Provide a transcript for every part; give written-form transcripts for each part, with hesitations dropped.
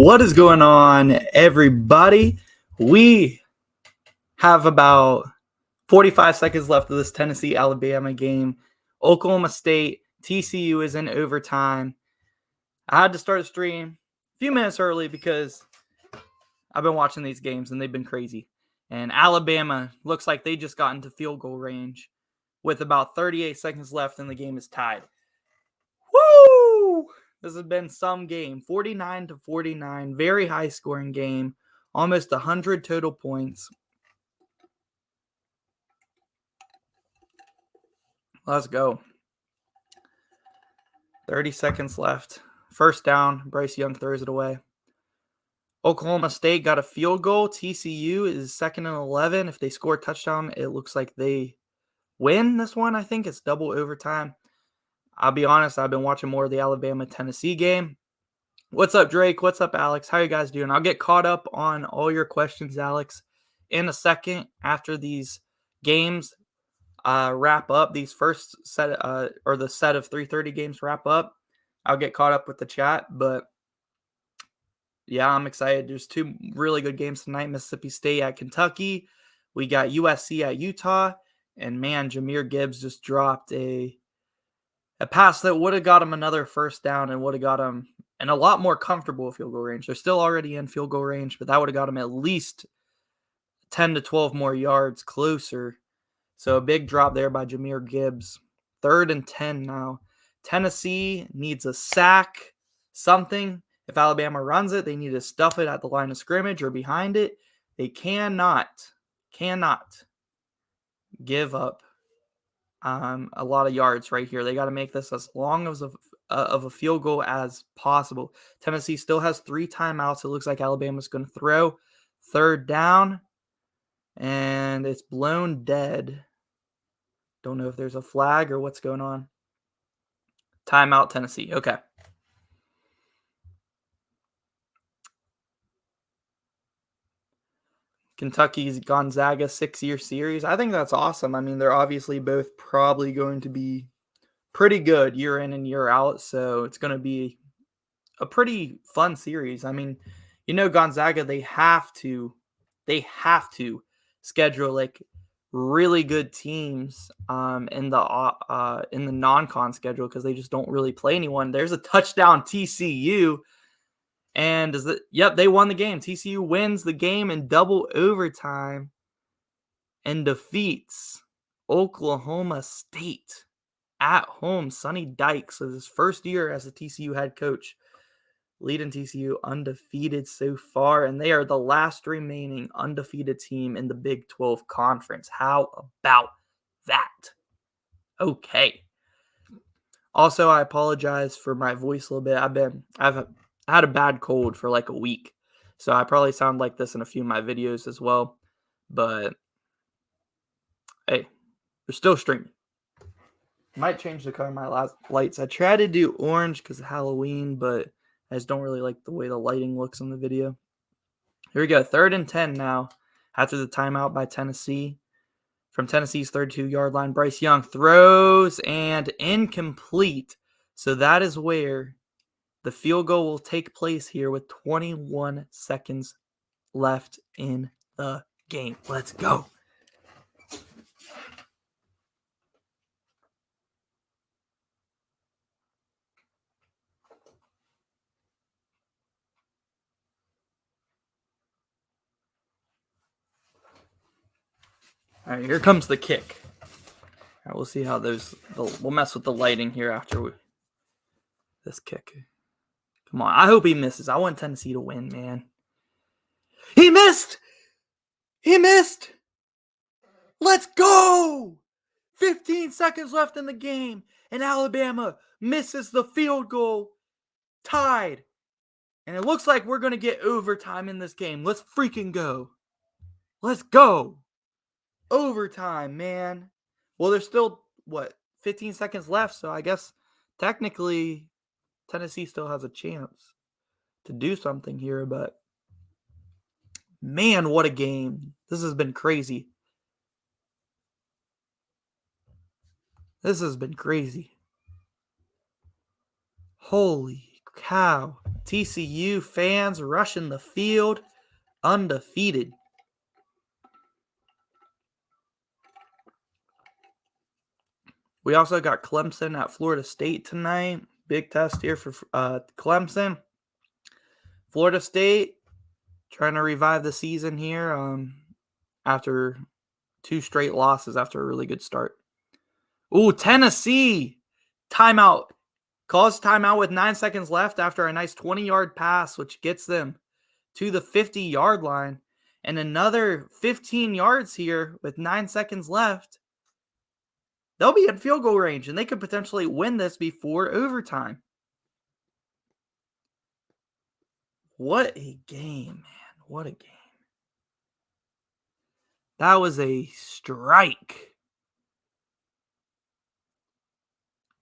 What is going on, everybody? We have about 45 seconds left of this Tennessee-Alabama game. Oklahoma State, TCU is in overtime. I had to start the stream a few minutes early because I've been watching these games and they've been crazy. And Alabama looks like they just got into field goal range with about 38 seconds left and the game is tied. Woo! This has been some game. 49-49, very high scoring game. Almost 100 total points. Let's go. 30 seconds left. First down. Bryce Young throws it away. Oklahoma State got a field goal. TCU is 2nd and 11. If they score a touchdown, it looks like they win this one. I think it's double overtime. I'll be honest, I've been watching more of the Alabama-Tennessee game. What's up, Drake? What's up, Alex? How you guys doing? I'll get caught up on all your questions, Alex, in a second after these games wrap up. These first set, or the set of 3:30 games wrap up. I'll get caught up with the chat, but yeah, I'm excited. There's two really good games tonight. Mississippi State at Kentucky. We got USC at Utah, and man, Jahmyr Gibbs just dropped a pass that would have got him another first down and would have got him in a lot more comfortable field goal range. They're still already in field goal range, but that would have got him at least 10 to 12 more yards closer. So a big drop there by Jahmyr Gibbs. 3rd and 10 now. Tennessee needs a sack, something. If Alabama runs it, they need to stuff it at the line of scrimmage or behind it. They cannot give up a lot of yards right here. They got to make this as long as of a field goal as possible. Tennessee still has 3 timeouts. It looks like Alabama's going to throw. 3rd down, and it's blown dead. Don't know if there's a flag or what's going on. Timeout, Tennessee. Okay. Kentucky's Gonzaga 6-year series. I think that's awesome. I mean, they're obviously both probably going to be pretty good year in and year out, so it's going to be a pretty fun series. I mean, Gonzaga, they have to schedule like really good teams in the non-con schedule because they just don't really play anyone. There's a touchdown TCU. And they won the game. TCU wins the game in double overtime and defeats Oklahoma State at home. Sonny Dykes, so his first year as a TCU head coach, leading TCU undefeated so far, and they are the last remaining undefeated team in the Big 12 Conference. How about that? Okay. Also, I apologize for my voice a little bit. I had a bad cold for like a week, so I probably sound like this in a few of my videos as well, but hey, we're still streaming. Might change the color of my lights. I try to do orange because of Halloween, but I just don't really like the way the lighting looks in the video. Here we go, 3rd and 10 now after the timeout by Tennessee. From Tennessee's 32-yard line, Bryce Young throws and incomplete, so that is where the field goal will take place here with 21 seconds left in the game. Let's go. All right, here comes the kick. All right, we'll see how we'll mess with the lighting here after this kick. Come on. I hope he misses. I want Tennessee to win, man. He missed! He missed! Let's go! 15 seconds left in the game, and Alabama misses the field goal. Tied. And it looks like we're going to get overtime in this game. Let's freaking go. Let's go. Overtime, man. Well, there's still, 15 seconds left, so I guess technically Tennessee still has a chance to do something here, but man, what a game. This has been crazy. This has been crazy. Holy cow. TCU fans rushing the field, undefeated. We also got Clemson at Florida State tonight. Big test here for Clemson. Florida State trying to revive the season here after 2 straight losses after a really good start. Ooh, Tennessee. Timeout. Calls timeout with 9 seconds left after a nice 20-yard pass, which gets them to the 50-yard line. And another 15 yards here with 9 seconds left. They'll be in field goal range, and they could potentially win this before overtime. What a game, man. What a game. That was a strike.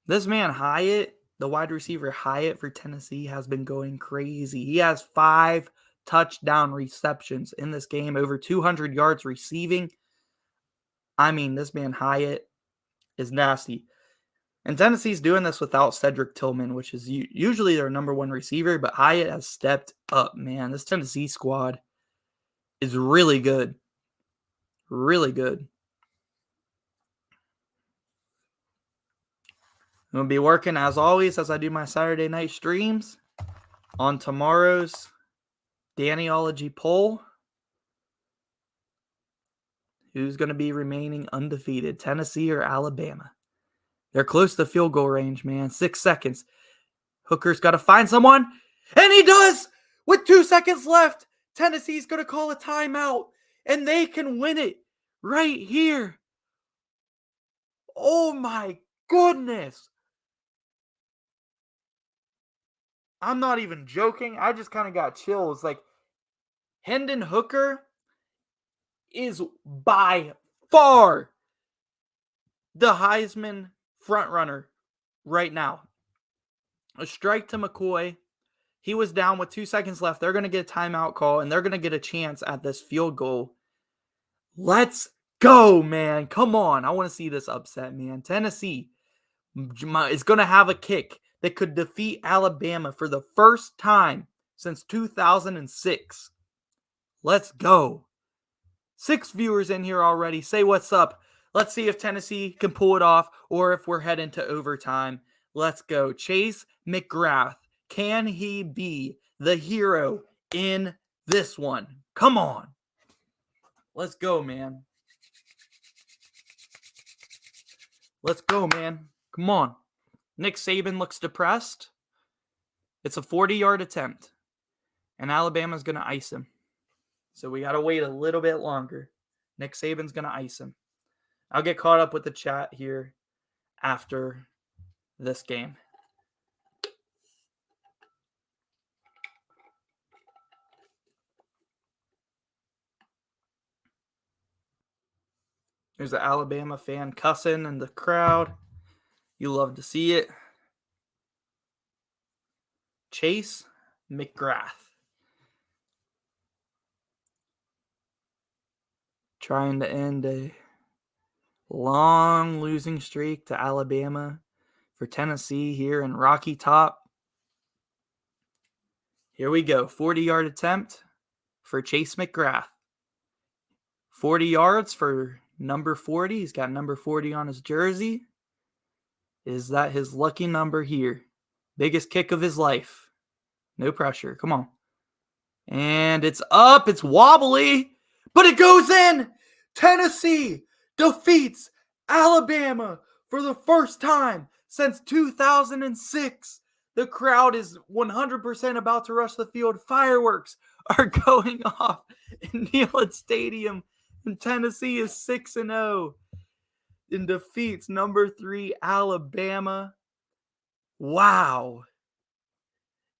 This man Hyatt, the wide receiver Hyatt for Tennessee, has been going crazy. He has 5 touchdown receptions in this game, over 200 yards receiving. I mean, this man Hyatt is nasty. And Tennessee's doing this without Cedric Tillman, which is usually their number 1 receiver, but Hyatt has stepped up, man. This Tennessee squad is really good. Really good. I'm going to be working, as always, as I do my Saturday night streams, on tomorrow's Dannyology poll. Who's going to be remaining undefeated, Tennessee or Alabama? They're close to field goal range, man. 6 seconds. Hooker's got to find someone, and he does! With 2 seconds left, Tennessee's going to call a timeout, and they can win it right here. Oh, my goodness. I'm not even joking. I just kind of got chills. Like, Hendon Hooker is by far the Heisman frontrunner right now. A strike to McCoy. He was down with 2 seconds left. They're going to get a timeout call, and they're going to get a chance at this field goal. Let's go, man. Come on. I want to see this upset, man. Tennessee is going to have a kick that could defeat Alabama for the first time since 2006. Let's go. 6 viewers in here already. Say what's up. Let's see if Tennessee can pull it off or if we're heading to overtime. Let's go. Chase McGrath. Can he be the hero in this one? Come on. Let's go, man. Let's go, man. Come on. Nick Saban looks depressed. It's a 40-yard attempt. And Alabama's going to ice him. So we got to wait a little bit longer. Nick Saban's going to ice him. I'll get caught up with the chat here after this game. There's an Alabama fan cussing in the crowd. You love to see it. Chase McGrath. Trying to end a long losing streak to Alabama for Tennessee here in Rocky Top. Here we go. 40-yard attempt for Chase McGrath. 40 yards for number 40. He's got number 40 on his jersey. Is that his lucky number here? Biggest kick of his life. No pressure. Come on. And it's up. It's wobbly. But it goes in. Tennessee defeats Alabama for the first time since 2006. The crowd is 100% about to rush the field. Fireworks are going off in Neyland Stadium. And Tennessee is 6-0 and defeats number 3 Alabama. Wow.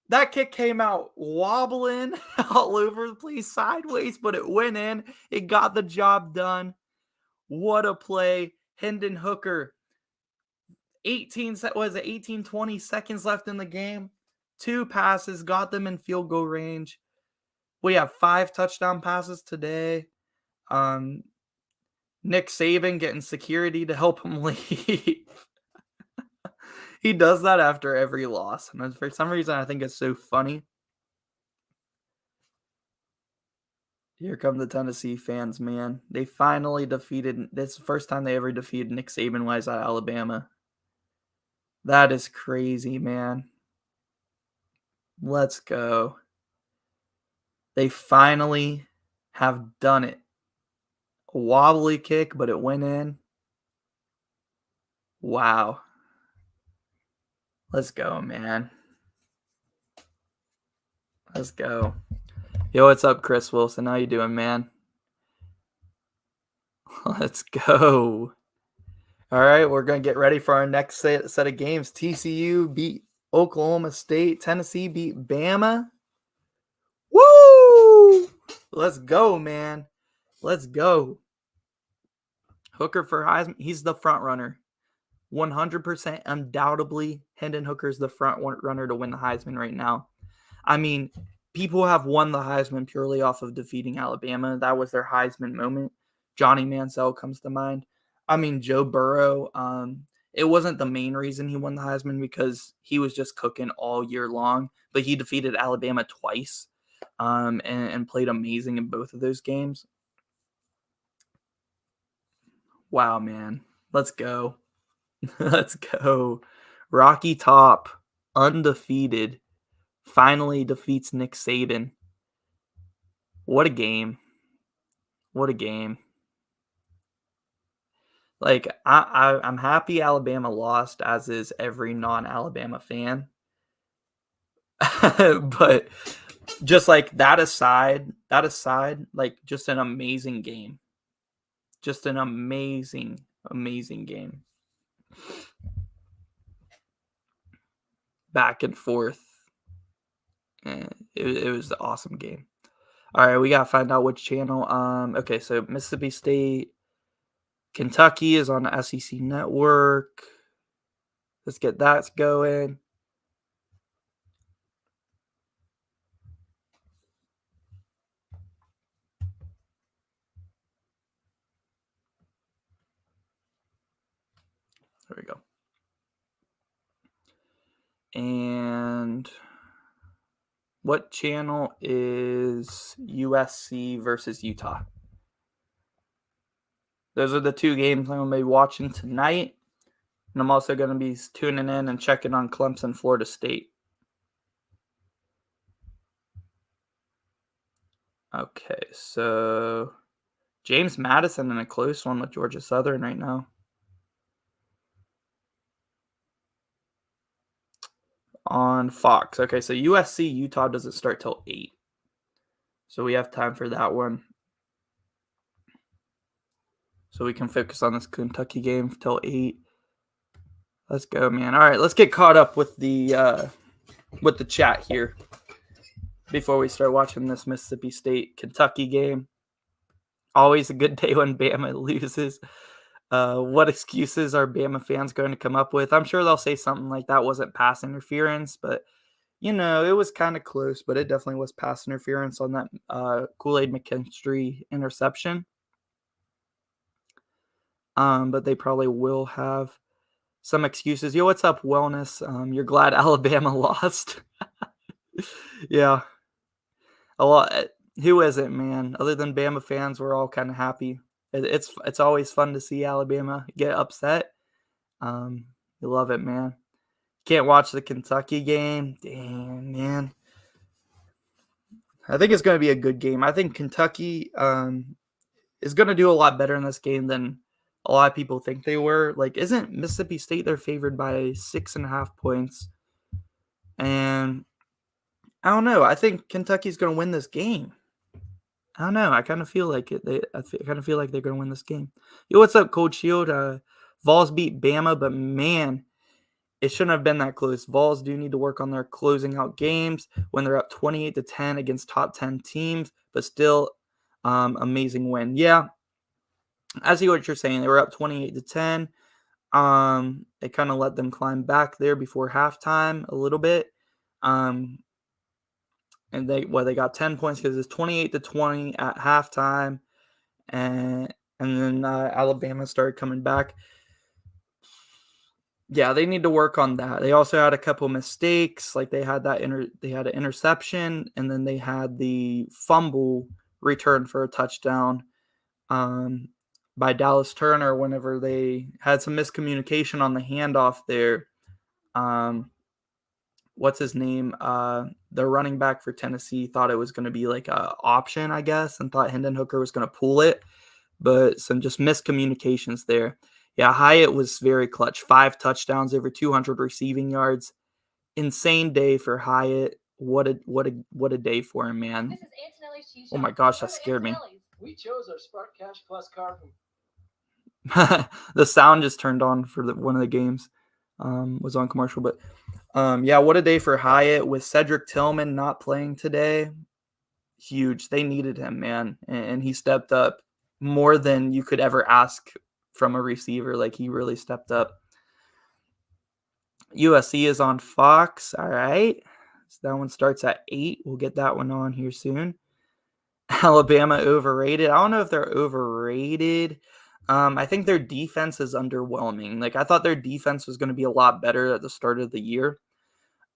That kick came out wobbling all over the place, sideways, but it went in. It got the job done. What a play. Hendon Hooker. 18, 20 seconds left in the game. 2 passes, got them in field goal range. We have 5 touchdown passes today. Nick Saban getting security to help him leave. He does that after every loss. And for some reason, I think it's so funny. Here come the Tennessee fans, man. They finally defeated. This is the first time they ever defeated Nick Saban while he's at Alabama. That is crazy, man. Let's go. They finally have done it. A wobbly kick, but it went in. Wow. Let's go, man. Let's go. Yo, what's up, Chris Wilson? How you doing, man? Let's go. All right, we're going to get ready for our next set of games. TCU beat Oklahoma State. Tennessee beat Bama. Woo! Let's go, man. Let's go. Hooker for Heisman. He's the front runner. 100% undoubtedly, Hendon Hooker's the front runner to win the Heisman right now. I mean, people have won the Heisman purely off of defeating Alabama. That was their Heisman moment. Johnny Manziel comes to mind. I mean, Joe Burrow, it wasn't the main reason he won the Heisman because he was just cooking all year long, but he defeated Alabama twice and played amazing in both of those games. Wow, man. Let's go. Let's go. Rocky Top, undefeated, finally defeats Nick Saban. What a game. What a game. Like, I'm happy Alabama lost, as is every non-Alabama fan. But just like that aside, like just an amazing game. Just an amazing, amazing game. Back and forth. It was an awesome game. All right, we got to find out which channel. Okay, so Mississippi State, Kentucky is on the SEC Network. Let's get that going. There we go. And what channel is USC versus Utah? Those are the two games I'm going to be watching tonight. And I'm also going to be tuning in and checking on Clemson, Florida State. Okay, so James Madison in a close one with Georgia Southern right now. On Fox. Okay, so USC, Utah doesn't start till 8. So we have time for that one. So we can focus on this Kentucky game till 8. Let's go, man. All right, let's get caught up with the chat here before we start watching this Mississippi State Kentucky game. Always a good day when Bama loses. What excuses are Bama fans going to come up with? I'm sure they'll say something like that wasn't pass interference, but you know, it was kind of close, but it definitely was pass interference on that Kool-Aid McKinstry interception. But they probably will have some excuses. Yo, what's up, Wellness? You're glad Alabama lost? Yeah. A lot. Who isn't, man? Other than Bama fans, we're all kind of happy. It's always fun to see Alabama get upset. You love it, man. Can't watch the Kentucky game. Damn, man. I think it's going to be a good game. I think Kentucky is going to do a lot better in this game than a lot of people think they were. Like, isn't Mississippi State, they're favored by 6.5 points? And I don't know. I think Kentucky's going to win this game. I don't know. I kind of feel like it. I kind of feel like they're going to win this game. Yo, what's up, Cold Shield? Vols beat Bama, but man, it shouldn't have been that close. Vols do need to work on their closing out games when they're up 28-10 against top 10 teams, but still, amazing win. Yeah, I see what you're saying. They were up 28-10. They kind of let them climb back there before halftime a little bit. And they got 10 points because it's 28-20 at halftime, and then Alabama started coming back. Yeah, they need to work on that. They also had a couple mistakes, like they had an interception, and then they had the fumble return for a touchdown by Dallas Turner whenever they had some miscommunication on the handoff there. What's his name? The running back for Tennessee thought it was going to be like a option, I guess, and thought Hendon Hooker was going to pull it, but some just miscommunications there. Yeah, Hyatt was very clutch. 5 touchdowns, over 200 receiving yards. Insane day for Hyatt. What a day for him, man. Oh my gosh, that scared me. We chose our Spark Cash Plus card from the sound just turned on for one of the games. Was on commercial, but yeah, what a day for Hyatt with Cedric Tillman not playing today. Huge. They needed him, man, and he stepped up more than you could ever ask from a receiver. Like, he really stepped up. USC is on Fox. All right. So that one starts at 8. We'll get that one on here soon. Alabama overrated. I don't know if they're overrated. I think their defense is underwhelming. Like, I thought their defense was going to be a lot better at the start of the year.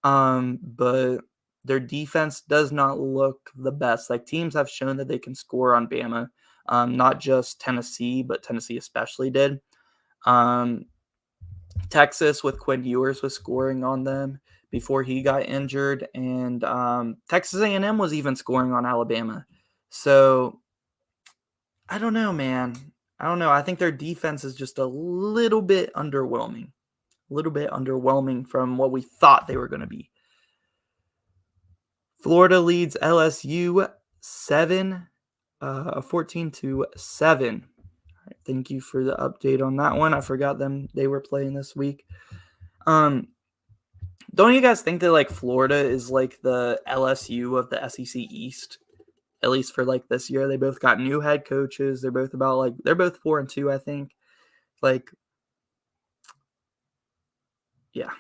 But their defense does not look the best. Like, teams have shown that they can score on Bama. Not just Tennessee, but Tennessee especially did. Texas with Quinn Ewers was scoring on them before he got injured, and Texas A&M was even scoring on Alabama. So I don't know, man. I don't know. I think their defense is just a little bit underwhelming. A little bit underwhelming from what we thought they were going to be. Florida leads LSU 14-7. Thank you for the update on that one. I forgot they were playing this week. Don't you guys think that like Florida is like the LSU of the SEC East? At least for like this year. They both got new head coaches. They're both 4-2, I think. Like, yeah.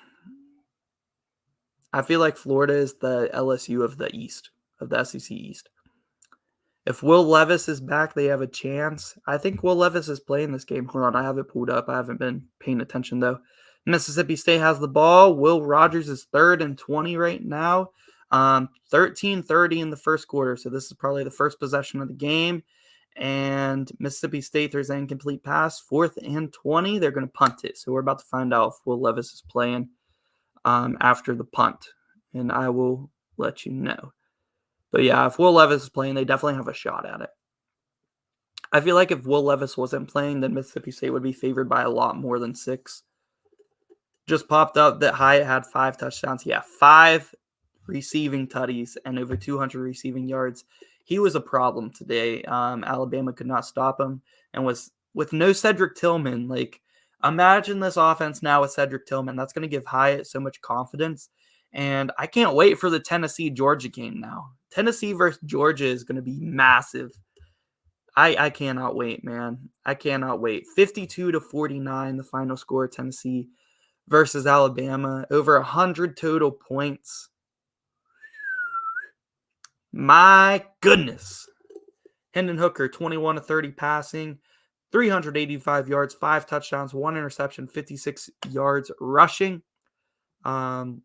I feel like Florida is the LSU of the East, of the SEC East. If Will Levis is back, they have a chance. I think Will Levis is playing this game. Hold on, I have it pulled up. I haven't been paying attention, though. Mississippi State has the ball. Will Rogers is 3rd and 20 right now. 13-30 in the first quarter, so this is probably the first possession of the game. And Mississippi State, there's an incomplete pass. 4th and 20, they're going to punt it. So we're about to find out if Will Levis is playing after the punt, and I will let you know. But yeah, if Will Levis is playing, they definitely have a shot at it. I feel like if Will Levis wasn't playing, then Mississippi State would be favored by a lot more than 6. Just popped up that Hyatt had 5 touchdowns. Yeah, 5 receiving tutties and over 200 receiving yards. He was a problem today. Alabama could not stop him, and was with no Cedric Tillman. Like, imagine this offense now with Cedric Tillman. That's going to give Hyatt so much confidence. And I can't wait for the Tennessee-Georgia game now. Tennessee versus Georgia is going to be massive. I cannot wait, man. I cannot wait. 52-49, the final score, Tennessee versus Alabama. Over 100 total points. My goodness. Hendon Hooker, 21-30 passing, 385 yards, 5 touchdowns, 1 interception, 56 yards rushing. Goodness,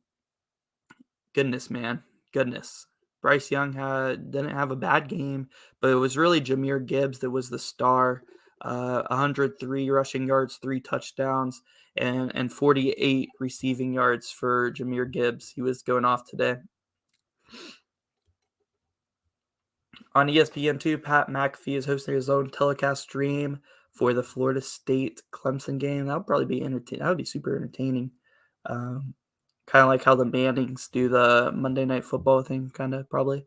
man. Goodness. Bryce Young didn't have a bad game, but it was really Jahmyr Gibbs that was the star. 103 rushing yards, 3 touchdowns, and 48 receiving yards for Jahmyr Gibbs. He was going off today. On ESPN2, Pat McAfee is hosting his own telecast stream for the Florida State Clemson game. That would probably be entertaining. That would be super entertaining. Kind of like how the Mannings do the Monday Night Football thing, kind of probably.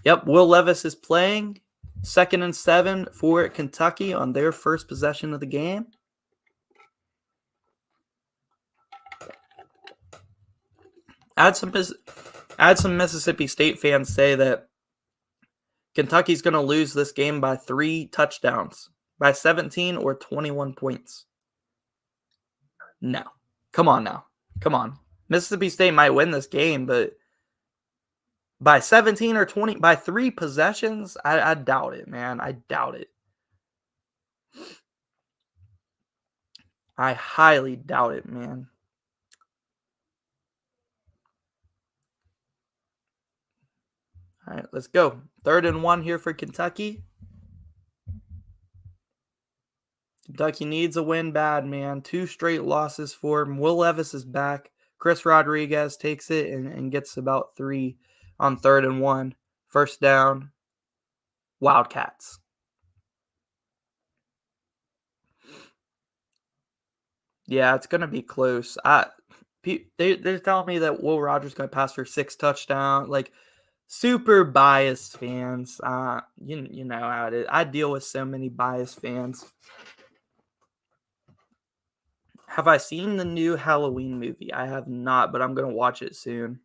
Yep, Will Levis is playing. 2nd and 7 for Kentucky on their first possession of the game. I had some Mississippi State fans say that Kentucky's going to lose this game by 3 touchdowns, by 17 or 21 points. No. Come on now. Come on. Mississippi State might win this game, but by 17 or 20, by 3 possessions, I doubt it, man. I doubt it. I highly doubt it, man. All right, let's go. 3rd and 1 here for Kentucky. Kentucky needs a win bad, man. 2 straight losses for him. Will Levis is back. Chris Rodriguez takes it and gets about 3 on 3rd and 1. First down, Wildcats. Yeah, it's going to be close. They're telling me that Will Rogers going to pass for 6 touchdowns. Like, super biased fans. You know how it is. I deal with so many biased fans. Have I seen the new Halloween movie? I have not, but I'm going to watch it soon.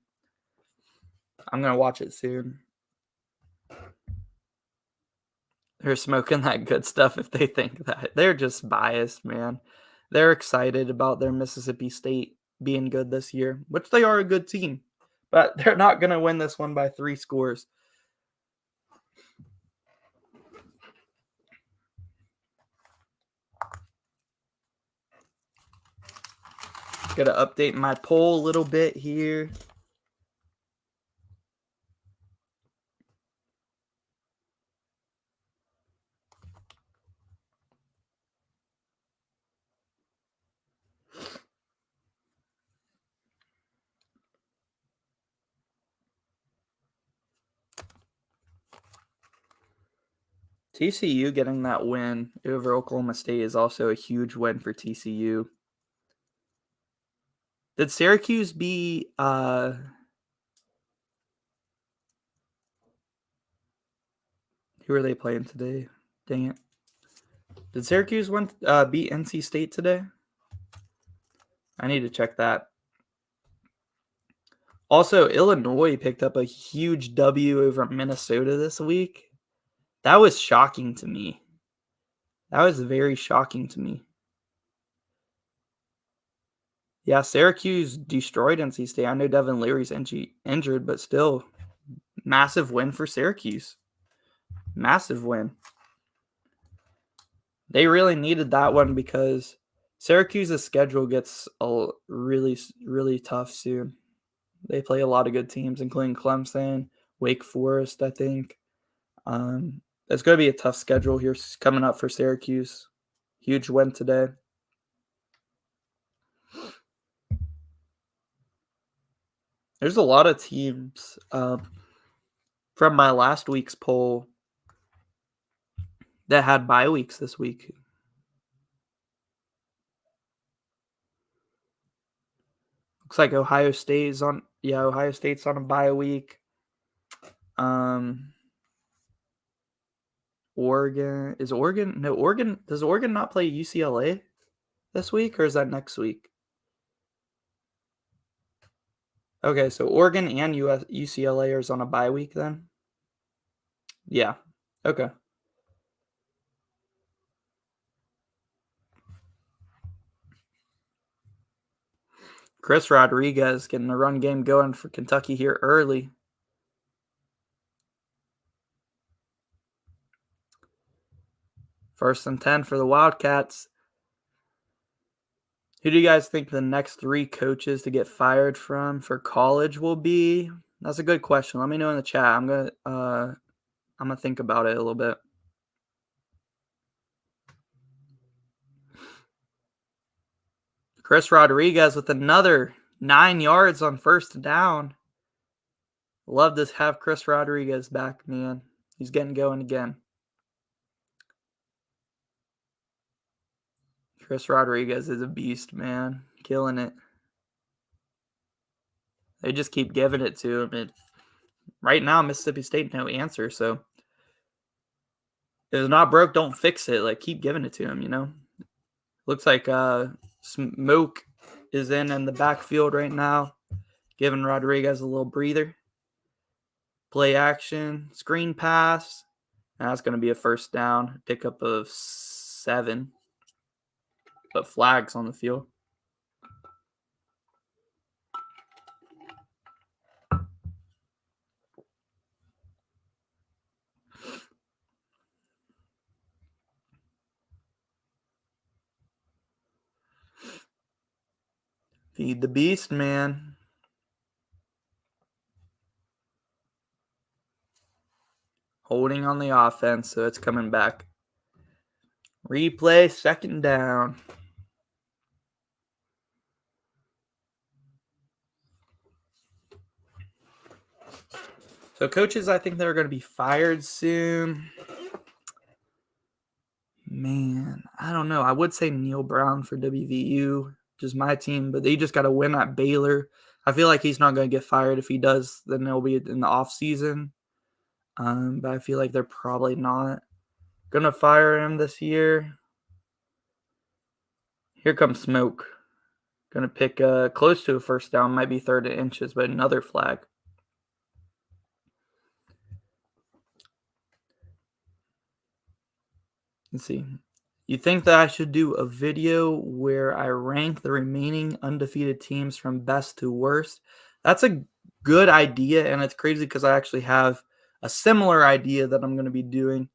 They're smoking that good stuff if they think that. They're just biased, man. They're excited about their Mississippi State being good this year, which they are a good team. But they're not going to win this one by 3 scores. Got to update my poll a little bit here. TCU getting that win over Oklahoma State is also a huge win for TCU. Did Syracuse be who are they playing today? Dang it. Did Syracuse beat NC State today? I need to check that. Also, Illinois picked up a huge W over Minnesota this week. That was shocking to me. That was very shocking to me. Yeah, Syracuse destroyed NC State. I know Devin Leary's injured, but still, massive win for Syracuse. Massive win. They really needed that one because Syracuse's schedule gets really, really tough soon. They play a lot of good teams, including Clemson, Wake Forest, I think. It's going to be a tough schedule here coming up for Syracuse. Huge win today. There's a lot of teams from my last week's poll that had bye weeks this week. Looks like Ohio State's on a bye week. Oregon does Oregon not play UCLA this week, or is that next week? Okay, so Oregon and UCLA are on a bye week then? Yeah. Okay. Chris Rodriguez getting the run game going for Kentucky here early. First and 10 for the Wildcats. Who do you guys think the next 3 coaches to get fired for college will be? That's a good question. Let me know in the chat. I'm gonna think about it a little bit. Chris Rodriguez with another 9 yards on first down. Love to have Chris Rodriguez back, man. He's getting going again. Chris Rodriguez is a beast, man. Killing it. They just keep giving it to him. Right now, Mississippi State, no answer. So if it's not broke, don't fix it. Like, keep giving it to him, you know? Looks like Smoke is in the backfield right now, giving Rodriguez a little breather. Play action, screen pass. That's going to be a first down, pickup of 7. But flags on the field. Feed the beast, man. holding on the offense, so it's coming back. Replay, second down. So coaches, I think they're going to be fired soon. Man, I don't know. I would say Neil Brown for WVU, just my team, but they just got to win at Baylor. I feel like he's not going to get fired. If he does, then it'll be in the offseason. But I feel like they're probably not going to fire him this year. Here comes smoke. Going to pick close to a first down. Might be third and inches, but another flag. Let's see. You think that I should do a video where I rank the remaining undefeated teams from best to worst? That's a good idea, and it's crazy because I actually have a similar idea that I'm going to be doing.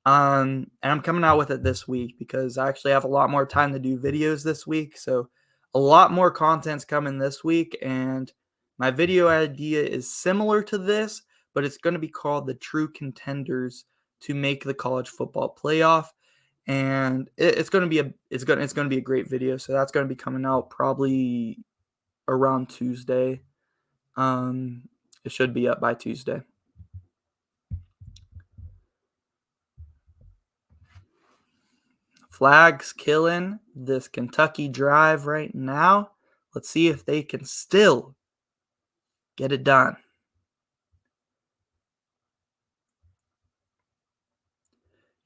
And I'm coming out with it this week because I actually have a lot more time to do videos this week. So a lot more content's coming this week, and my video idea is similar to this, but it's going to be called The True Contenders to Make the College Football Playoff. And it's going to be a great video. So that's going to be coming out probably around Tuesday. It should be up by Tuesday. Flags killing this Kentucky drive right now. Let's see if they can still get it done.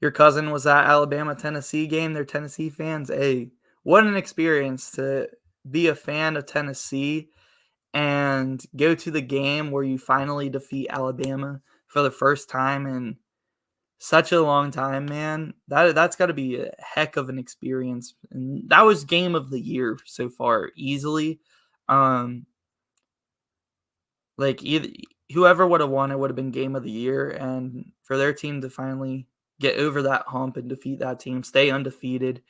Your cousin was at Alabama-Tennessee game. They're Tennessee fans. Hey, what an experience to be a fan of Tennessee and go to the game where you finally defeat Alabama for the first time in such a long time, man. That's got to be a heck of an experience. And that was game of the year so far, easily. Whoever would have won, it would have been game of the year. And for their team to finally get over that hump and defeat that team, stay undefeated,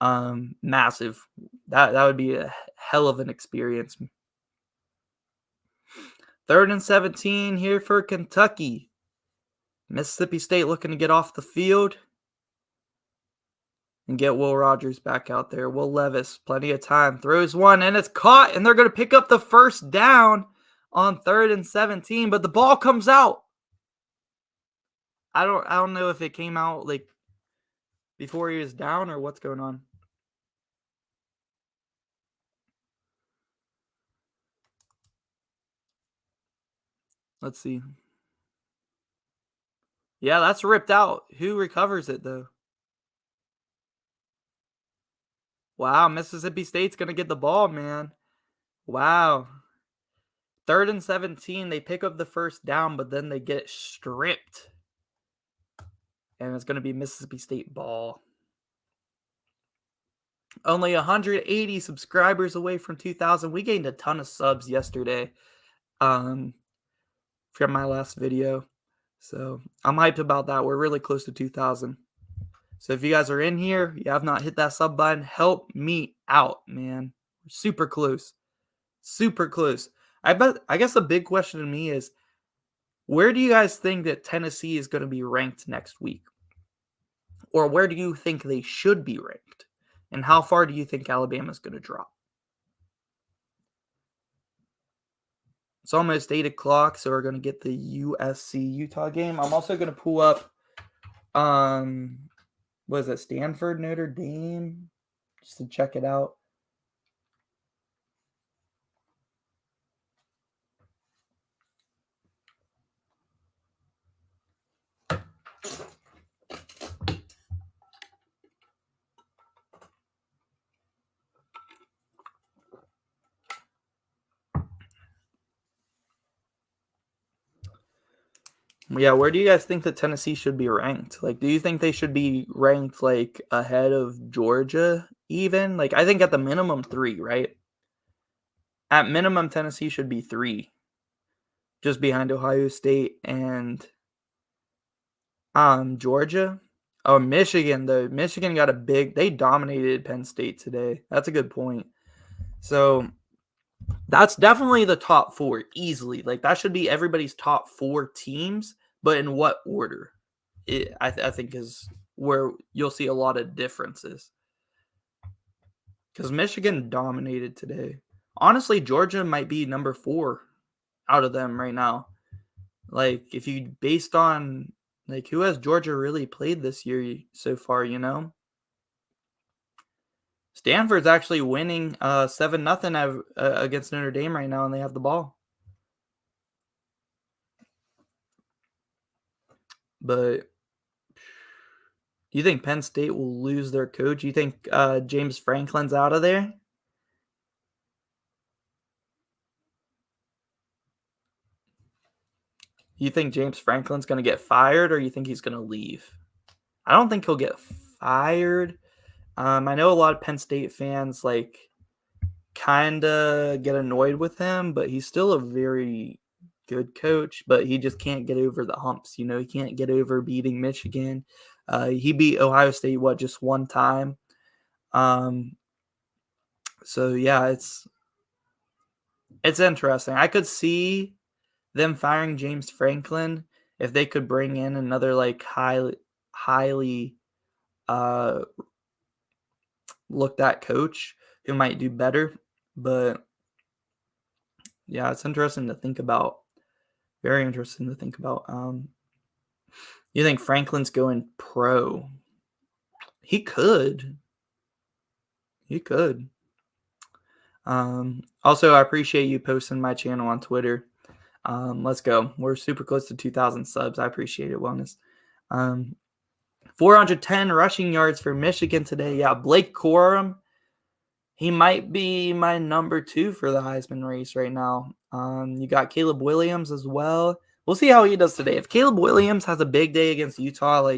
massive. That would be a hell of an experience. 3rd and 17 here for Kentucky. Mississippi State looking to get off the field and get Will Rogers back out there. Will Levis, plenty of time, throws one, and it's caught, and they're going to pick up the first down on 3rd and 17, but the ball comes out. I don't know if it came out like before he was down or what's going on. Let's see. Yeah, that's ripped out. Who recovers it, though? Wow, Mississippi State's going to get the ball, man. Wow. 3rd and 17, they pick up the first down, but then they get stripped. And it's going to be Mississippi State ball. Only 180 subscribers away from 2,000. We gained a ton of subs yesterday from my last video. So I'm hyped about that. We're really close to 2,000. So if you guys are in here, you have not hit that sub button, help me out, man. We're super close. Super close. I guess the big question to me is, where do you guys think that Tennessee is going to be ranked next week? Or where do you think they should be ranked? And how far do you think Alabama is going to drop? It's almost 8 o'clock, so we're going to get the USC Utah game. I'm also going to pull up, what is it, Stanford, Notre Dame, just to check it out. Yeah, where do you guys think that Tennessee should be ranked? Like, do you think they should be ranked, like, ahead of Georgia even? Like, I think at the minimum 3, right? At minimum, Tennessee should be 3. Just behind Ohio State and Georgia. Oh, Michigan, though. Michigan got they dominated Penn State today. That's a good point. So that's definitely the top 4, easily. Like, that should be everybody's top 4 teams. but in what order? I think is where you'll see a lot of differences. Because Michigan dominated today. Honestly, Georgia might be number 4 out of them right now. Like, if you based on like who has Georgia really played this year so far, Stanford's actually winning 7-0 against Notre Dame right now, and they have the ball. But do you think Penn State will lose their coach? You think James Franklin's out of there? You think James Franklin's going to get fired, or you think he's going to leave? I don't think he'll get fired. I know a lot of Penn State fans kind of get annoyed with him, but he's still a very good coach, but he just can't get over the humps. He can't get over beating Michigan. He beat Ohio State, just one time. So yeah, it's interesting. I could see them firing James Franklin if they could bring in another highly looked at coach who might do better. But yeah, it's interesting to think about. Very interesting to think about. You think Franklin's going pro? He could. Also, I appreciate you posting my channel on Twitter. Let's go. We're super close to 2,000 subs. I appreciate it, Wellness. 410 rushing yards for Michigan today. Yeah, Blake Corum. He might be my number 2 for the Heisman race right now. You got Caleb Williams as well. We'll see how he does today. If Caleb Williams has a big day against Utah,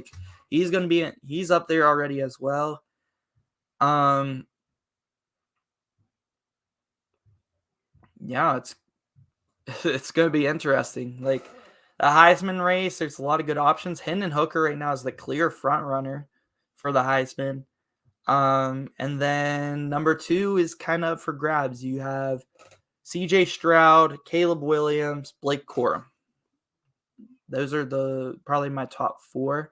he's up there already as well. Yeah, it's going to be interesting. Like the Heisman race, there's a lot of good options. Hendon Hooker right now is the clear front runner for the Heisman. And then number 2 is kind of for grabs. You have CJ Stroud, Caleb Williams, Blake Corum. Those are probably my top 4.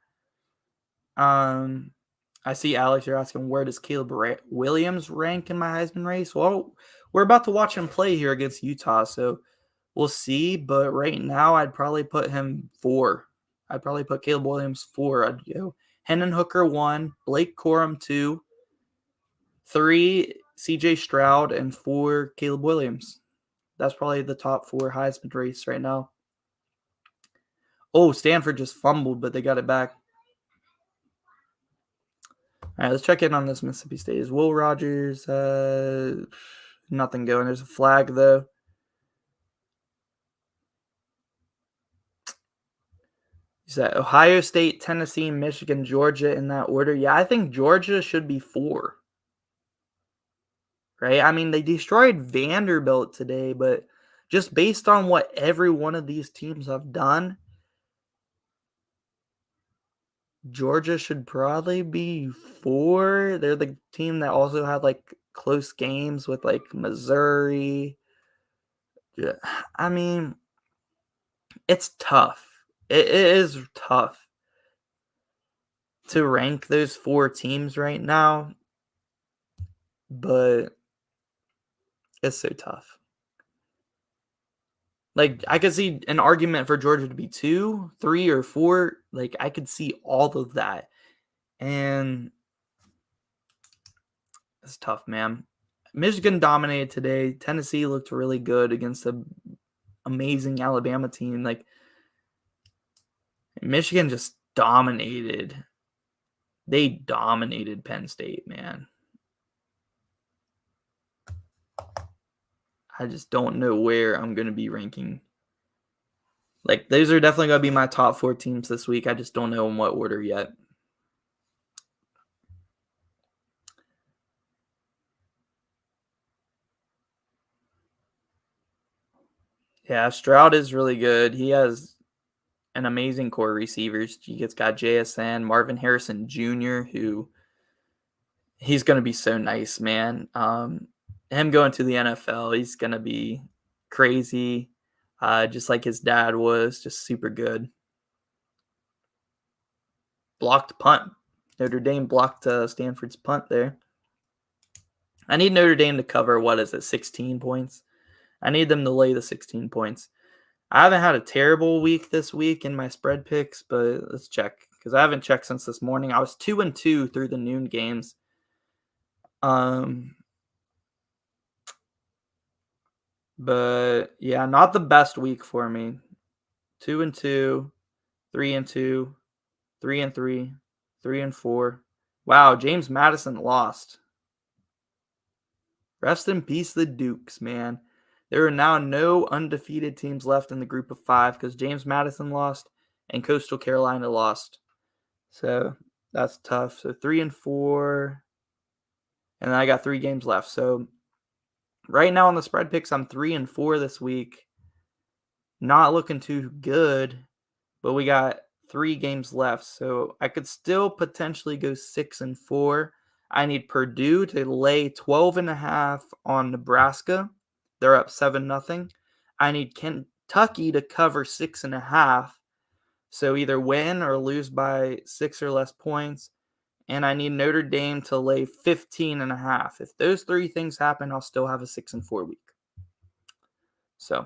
I see Alex, you're asking, where does Caleb Williams rank in my Heisman race? Well, we're about to watch him play here against Utah, so we'll see. But right now, I'd probably put him 4. I'd probably put Caleb Williams 4. I'd go Hendon Hooker 1, Blake Corum 2, 3 CJ Stroud, and 4 Caleb Williams. That's probably the top 4 Heisman race right now. Oh, Stanford just fumbled, but they got it back. All right, let's check in on this Mississippi State. Is Will Rogers, nothing going. There's a flag, though. Is that Ohio State, Tennessee, Michigan, Georgia in that order? Yeah, I think Georgia should be 4. Right? I mean, they destroyed Vanderbilt today, but just based on what every one of these teams have done, Georgia should probably be 4. They're the team that also had close games with Missouri. Yeah, I mean, it's tough. It is tough to rank those 4 teams right now, but it's so tough. I could see an argument for Georgia to be 2, 3, or 4. I could see all of that. And it's tough, man. Michigan dominated today. Tennessee looked really good against an amazing Alabama team. Michigan just dominated. They dominated Penn State, man. I just don't know where I'm going to be ranking. Those are definitely going to be my top 4 teams this week. I just don't know in what order yet. Yeah, Stroud is really good. He has an amazing core receivers. He's got JSN, Marvin Harrison Jr., who he's going to be so nice, man. Him going to the NFL, he's going to be crazy, just like his dad was, just super good. blocked punt. Notre Dame blocked Stanford's punt there. I need Notre Dame to cover, 16 points? I need them to lay the 16 points. I haven't had a terrible week this week in my spread picks, but let's check because I haven't checked since this morning. I was 2-2 through the noon games. But yeah, not the best week for me. 2-2, 3-2, 3-3, 3-4. Wow, James Madison lost. Rest in peace, the Dukes, man. There are now no undefeated teams left in the group of 5 because James Madison lost and Coastal Carolina lost. So that's tough. So 3-4. And then I got 3 games left. So right now on the spread picks, I'm 3-4 this week. Not looking too good, but we got 3 games left. So I could still potentially go 6-4. I need Purdue to lay 12.5 on Nebraska. They're up 7-0. I need Kentucky to cover 6.5. So either win or lose by 6 or less points. And I need Notre Dame to lay 15.5. If those 3 things happen, I'll still have a 6-4 week. So,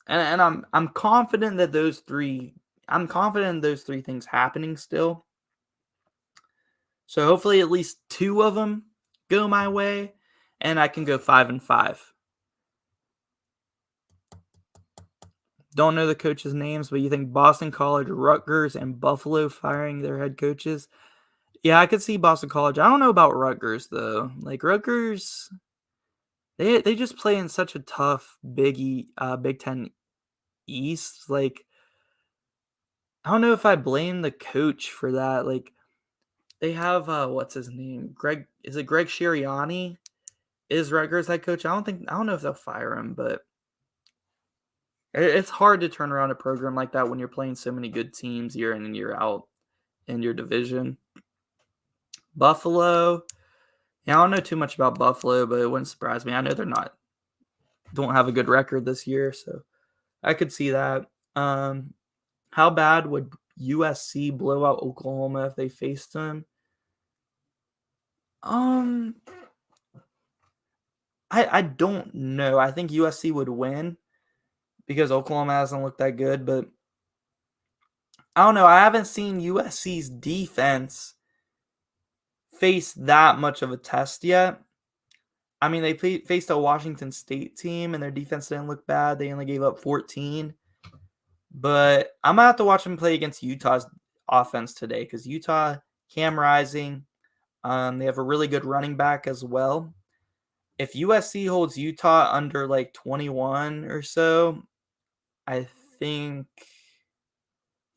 and I'm confident that those 3. I'm confident in those 3 things happening still. So hopefully at least 2 of them go my way, and I can go 5-5. Don't know the coaches' names, but you think Boston College, Rutgers, and Buffalo firing their head coaches? Yeah, I could see Boston College. I don't know about Rutgers, though. Like, Rutgers, they just play in such a tough Big Ten East. Like, I don't know if I blame the coach for that. Like, they have, what's his name? Is it Greg Sirianni? Is Rutgers head coach? I don't know if they'll fire him, but it's hard to turn around a program like that when you're playing so many good teams year in and year out in your division. Buffalo. Yeah, I don't know too much about Buffalo, but it wouldn't surprise me. I know don't have a good record this year, so I could see that. How bad would USC blow out Oklahoma if they faced them? I don't know. I think USC would win because Oklahoma hasn't looked that good, but I don't know. I haven't seen USC's defense face that much of a test yet. I mean, they faced a Washington State team, and their defense didn't look bad. They only gave up 14. But I'm going to have to watch them play against Utah's offense today because Utah, Cam Rising, they have a really good running back as well. If USC holds Utah under like 21 or so, I think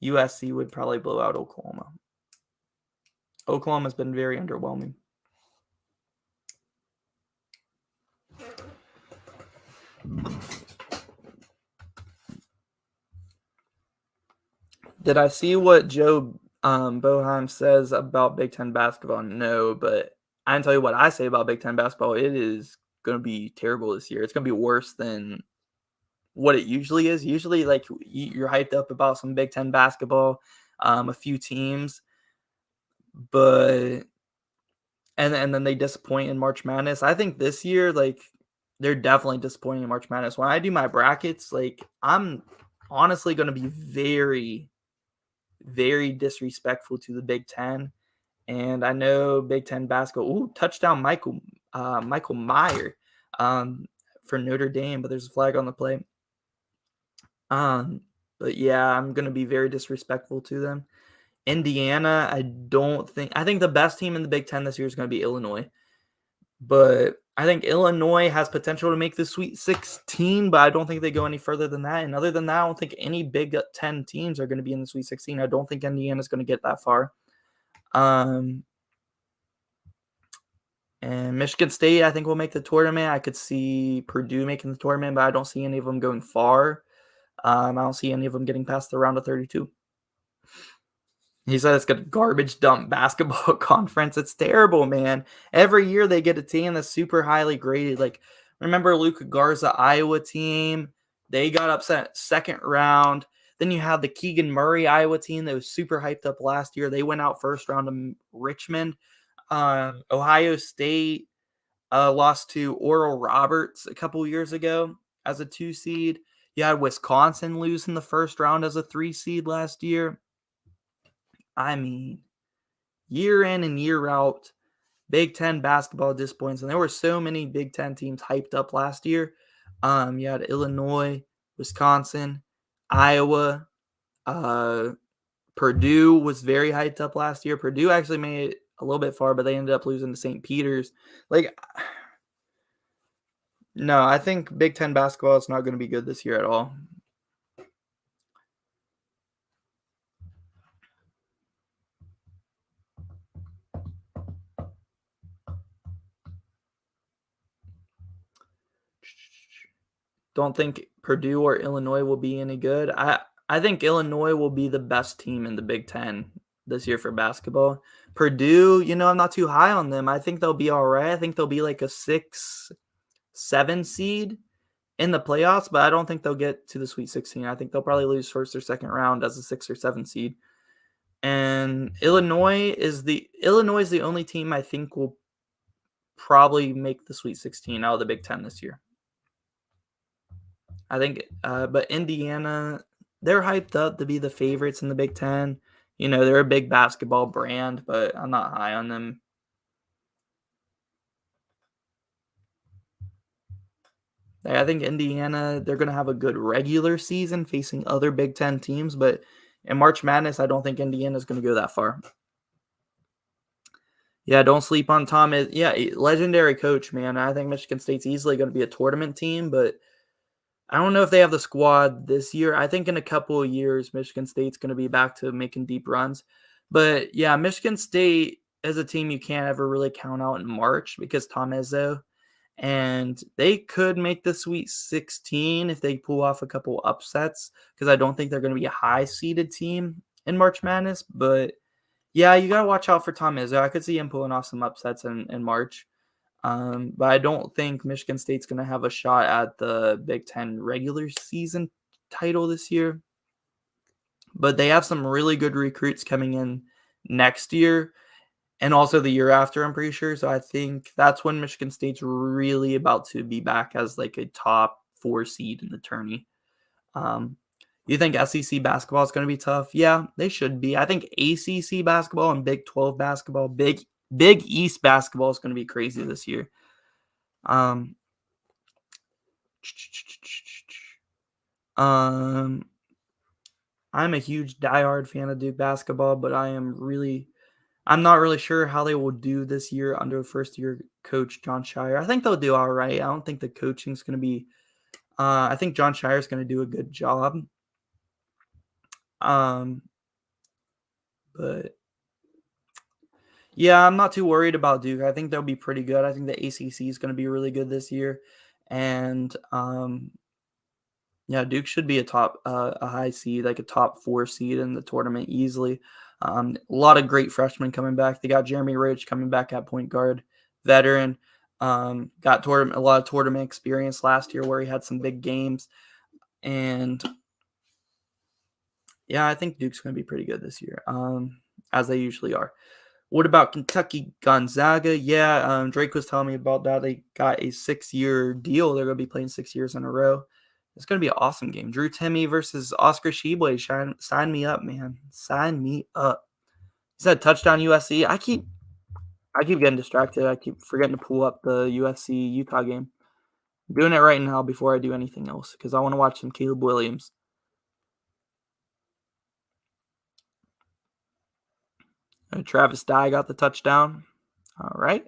USC would probably blow out Oklahoma. Oklahoma's been very underwhelming. Did I see what Joe Boheim says about Big Ten basketball? No, but I can tell you what I say about Big Ten basketball. It is going to be terrible this year. It's going to be worse than what it usually is. Usually, like, you're hyped up about some Big Ten basketball, a few teams, but and then they disappoint in March Madness. I think this year, like, they're definitely disappointing in March Madness. When I do my brackets, like, I'm honestly going to be very, very disrespectful to the Big Ten. And I know Big Ten basketball. Ooh, touchdown Michael Meyer for Notre Dame, but there's a flag on the play. But yeah, I'm going to be very disrespectful to them. Indiana, I think the best team in the Big Ten this year is going to be Illinois. But I think Illinois has potential to make the Sweet 16, but I don't think they go any further than that. And other than that, I don't think any Big Ten teams are going to be in the Sweet 16. I don't think Indiana's going to get that far. And Michigan State, I think, will make the tournament. I could see Purdue making the tournament, but I don't see any of them going far. I don't see any of them getting past the round of 32. He said it's got a garbage dump basketball conference. It's terrible, man. Every year they get a team that's super highly graded. Like, remember Luka Garza, Iowa team? They got upset second round. Then you have the Keegan Murray Iowa team that was super hyped up last year. They went out first round to Richmond. Ohio State lost to Oral Roberts a couple years ago as a 2 seed. You had Wisconsin lose in the first round as a 3 seed last year. I mean, year in and year out, Big Ten basketball disappoints, and there were so many Big Ten teams hyped up last year. You had Illinois, Wisconsin, Iowa, Purdue was very hyped up last year. Purdue actually made it a little bit far, but they ended up losing to St. Peter's. No, I think Big Ten basketball is not going to be good this year at all. Don't think Purdue or Illinois will be any good. I think Illinois will be the best team in the Big Ten this year for basketball. Purdue, I'm not too high on them. I think they'll be all right. I think they'll be like a 6-7 seed in the playoffs, but I don't think they'll get to the Sweet 16. I think they'll probably lose first or second round as a 6 or 7 seed. And Illinois is the only team I think will probably make the Sweet 16 out of the Big Ten this year. I think, but Indiana, they're hyped up to be the favorites in the Big Ten. They're a big basketball brand, but I'm not high on them. I think Indiana, they're going to have a good regular season facing other Big Ten teams, but in March Madness, I don't think Indiana is going to go that far. Yeah, don't sleep on Tom. Yeah, legendary coach, man. I think Michigan State's easily going to be a tournament team, but I don't know if they have the squad this year. I think in a couple of years, Michigan State's going to be back to making deep runs. But yeah, Michigan State is a team you can't ever really count out in March because Tom Izzo. And they could make the Sweet 16 if they pull off a couple upsets because I don't think they're going to be a high-seeded team in March Madness. But yeah, you got to watch out for Tom Izzo. I could see him pulling off some upsets in March. But I don't think Michigan State's going to have a shot at the Big Ten regular season title this year. But they have some really good recruits coming in next year and also the year after, I'm pretty sure. So I think that's when Michigan State's really about to be back as like a top 4 seed in the tourney. You think SEC basketball is going to be tough? Yeah, they should be. I think ACC basketball and Big 12 basketball, Big East basketball is going to be crazy this year. I'm a huge diehard fan of Duke basketball, but I'm not really sure how they will do this year under first-year coach John Shire. I think they'll do all right. I don't think the coaching's going to be I think John Shire's going to do a good job. But yeah, I'm not too worried about Duke. I think they'll be pretty good. I think the ACC is going to be really good this year. And yeah, Duke should be a high seed, like a top 4 seed in the tournament easily. A lot of great freshmen coming back. They got Jeremy Roach coming back at point guard, veteran. Got a lot of tournament experience last year where he had some big games. And yeah, I think Duke's going to be pretty good this year, as they usually are. What about Kentucky Gonzaga? Yeah, Drake was telling me about that. They got a 6-year deal. They're going to be playing 6 years in a row. It's going to be an awesome game. Drew Timme versus Oscar Tshiebwe. Sign me up, man. Sign me up. He said touchdown USC. I keep getting distracted. I keep forgetting to pull up the USC Utah game. I'm doing it right now before I do anything else because I want to watch some Caleb Williams. Travis Dye got the touchdown. All right.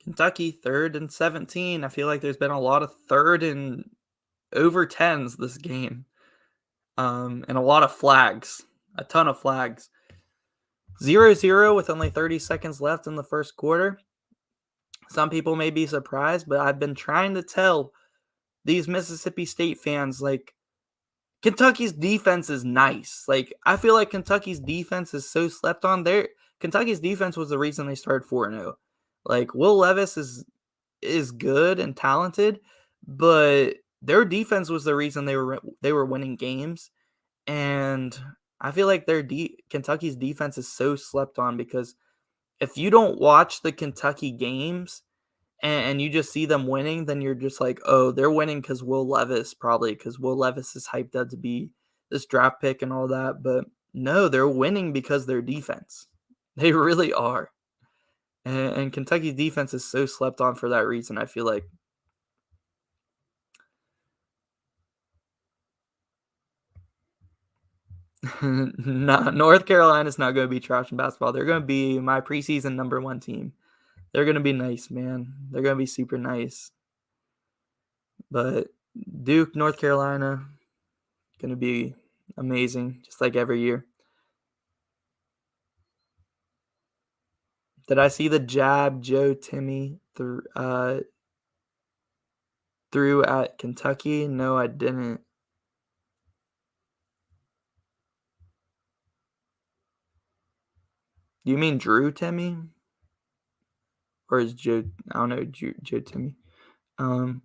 Kentucky 3rd and 17. I feel like there's been a lot of 3rd and over 10s this game. And a lot of flags. A ton of flags. 0-0 with only 30 seconds left in the first quarter. Some people may be surprised, but I've been trying to tell these Mississippi State fans, like, Kentucky's defense is nice. Like, I feel like Kentucky's defense is so slept on. Kentucky's defense was the reason they started 4-0. Like, Will Levis is good and talented, but their defense was the reason they were winning games. And I feel like Kentucky's defense is so slept on because if you don't watch the Kentucky games and you just see them winning, then you're just like, oh, they're winning because Will Levis, probably because Will Levis is hyped up to be this draft pick and all that. But no, they're winning because their defense. They really are. And Kentucky's defense is so slept on for that reason, I feel like. North Carolina's not going to be trash in basketball. They're going to be my preseason #1 team. They're going to be nice, man. They're going to be super nice. But Duke, North Carolina, going to be amazing, just like every year. Did I see the jab Joe Timmy threw at Kentucky? No, I didn't. Do you mean Drew Timmy? Or is Joe, I don't know, Joe Timmy. Do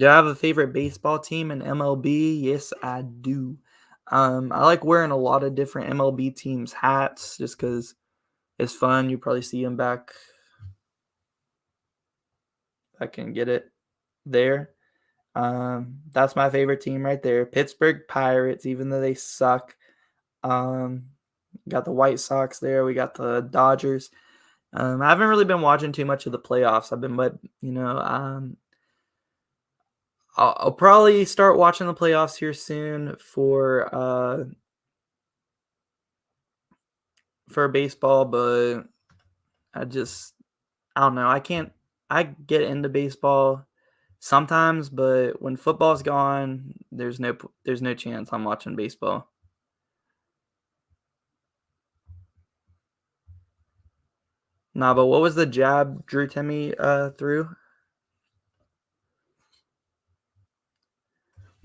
I have a favorite baseball team in MLB? Yes, I do. I like wearing a lot of different MLB teams' hats just because it's fun. You probably see them back. I can get it there. That's my favorite team right there. Pittsburgh Pirates, even though they suck. Got the White Sox there. We got the Dodgers. I haven't really been watching too much of the playoffs. I'll probably start watching the playoffs here soon for baseball, but I don't know. I get into baseball sometimes, but when football's gone, there's no chance I'm watching baseball. Nah, but what was the jab Drew Timmy threw?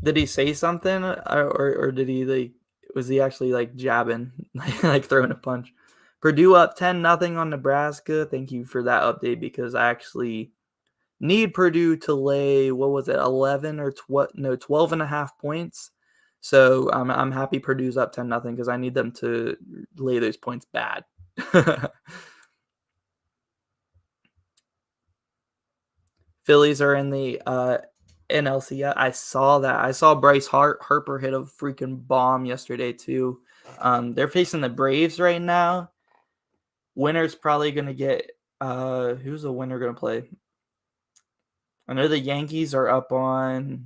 Did he say something, or did he was he actually jabbing, like throwing a punch? Purdue up 10-0 on Nebraska. Thank you for that update because I actually need Purdue to lay, what was it, 11 or 12.5 points. So I'm happy Purdue's up 10-0 because I need them to lay those points bad. Phillies are in the NLC. I saw that. I saw Bryce Harper hit a freaking bomb yesterday too. They're facing the Braves right now. Winner's probably going to get who's the winner going to play? I know the Yankees are up on.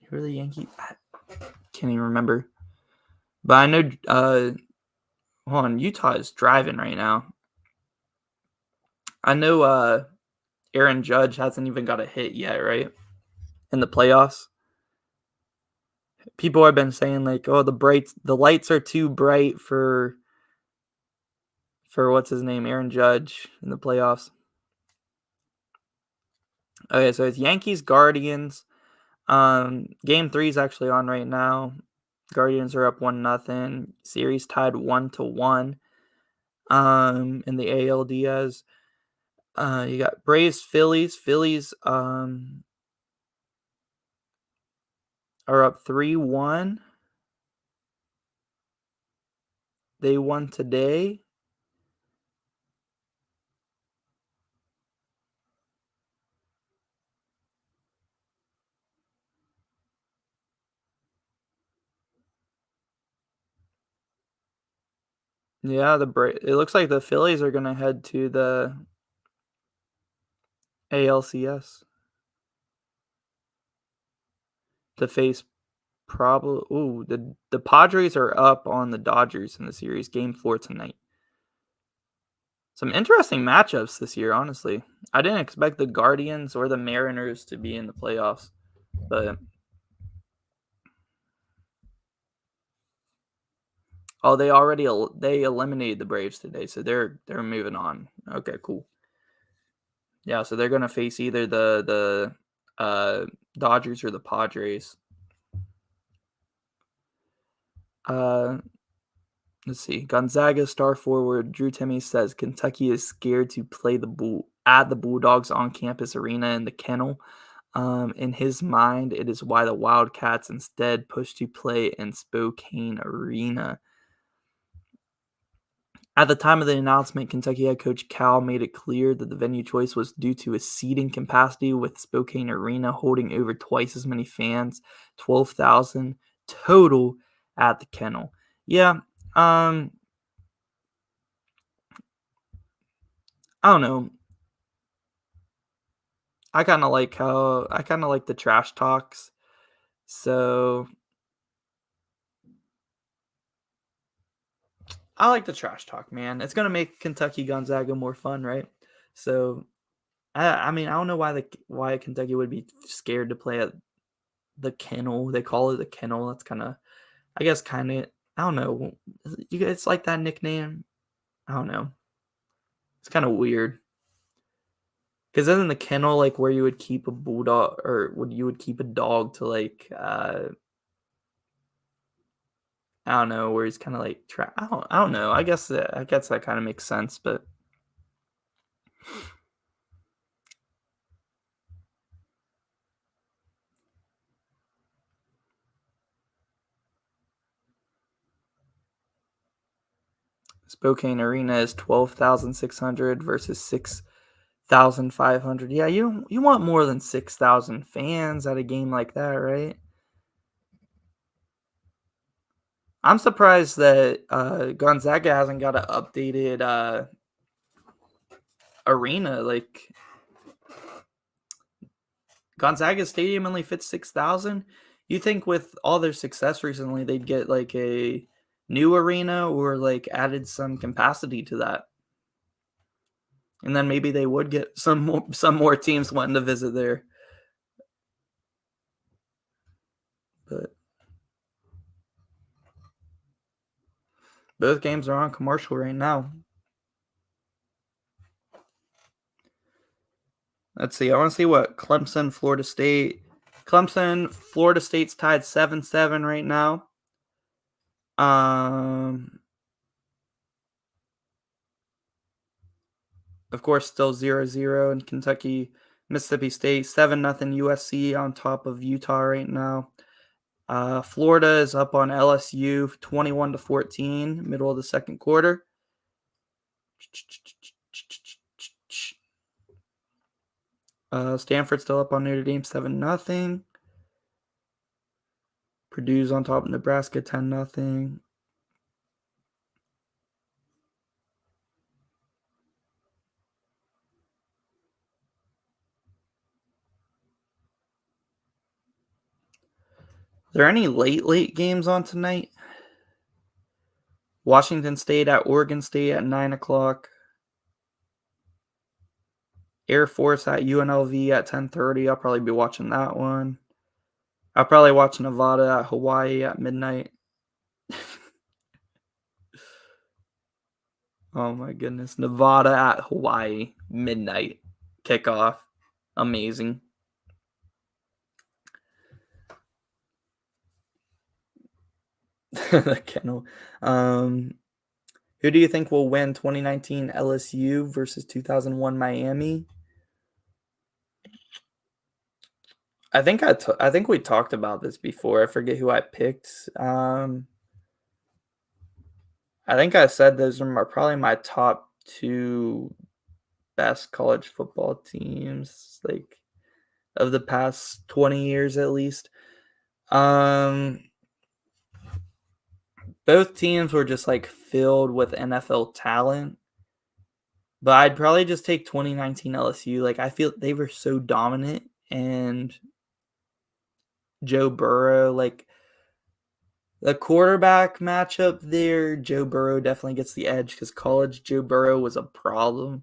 Who are the Yankees? I can't even remember. But I know hold on, Utah is driving right now. I know Aaron Judge hasn't even got a hit yet, right? In the playoffs. People have been saying oh, the lights are too bright for what's his name, Aaron Judge in the playoffs. Okay, so it's Yankees Guardians. Game 3 is actually on right now. Guardians are up 1-0. Series tied 1-1. In the ALDS. You got Braves, Phillies. Phillies are up 3-1. They won today. Yeah, it looks like the Phillies are going to head to the ALCS to face the Padres are up on the Dodgers in the series, Game 4 tonight. Some interesting matchups this year, honestly. I didn't expect the Guardians or the Mariners to be in the playoffs, but Oh, they eliminated the Braves today, so they're moving on. Okay, cool. Yeah, so they're gonna face either the Dodgers or the Padres. Let's see. Gonzaga star forward Drew Timme says Kentucky is scared to play the Bulldogs on campus arena in the Kennel. In his mind, it is why the Wildcats instead push to play in Spokane Arena. At the time of the announcement, Kentucky head coach Cal made it clear that the venue choice was due to its seating capacity, with Spokane Arena holding over twice as many fans, 12,000 total at the Kennel. Yeah, I don't know. I kind of like the trash talks. So I like the trash talk, man. It's gonna make Kentucky Gonzaga more fun, right? So I mean, I don't know why Kentucky would be scared to play at the Kennel. They call it the Kennel. That's kind of, I guess, kind of. I don't know. It's like that nickname. I don't know. It's kind of weird. Because isn't the kennel like where you would keep a bulldog, or you would keep a dog to like I don't know, where he's kind of like I don't know. I guess that kind of makes sense, but Spokane Arena is 12,600 versus 6,500. Yeah, you want more than 6,000 fans at a game like that, right? I'm surprised that Gonzaga hasn't got an updated arena. Like Gonzaga Stadium only fits 6,000. You think with all their success recently, they'd get like a new arena or like added some capacity to that, and then maybe they would get some more teams wanting to visit there. But both games are on commercial right now. Let's see. I want to see what Clemson, Florida State. Clemson, Florida State's tied 7-7 right now. Of course, still 0-0 in Kentucky, Mississippi State, 7-0 USC on top of Utah right now. Florida is up on LSU 21-14, middle of the second quarter. Stanford still up on Notre Dame 7-0. Purdue's on top of Nebraska 10-0. Are there any late games on tonight? Washington State at Oregon State at 9 o'clock. Air Force at UNLV at 10:30. I'll probably be watching that one. I'll probably watch Nevada at Hawaii at midnight. Oh my goodness. Nevada at Hawaii, midnight kickoff. Amazing. The kennel. Who do you think will win 2019 LSU versus 2001 Miami? I think we talked about this before. I forget who I picked. I think I said those are probably my top two best college football teams, like of the past 20 years at least. Both teams were just like filled with NFL talent. But I'd probably just take 2019 LSU. Like I feel they were so dominant, and Joe Burrow, like the quarterback matchup there, Joe Burrow definitely gets the edge because college Joe Burrow was a problem.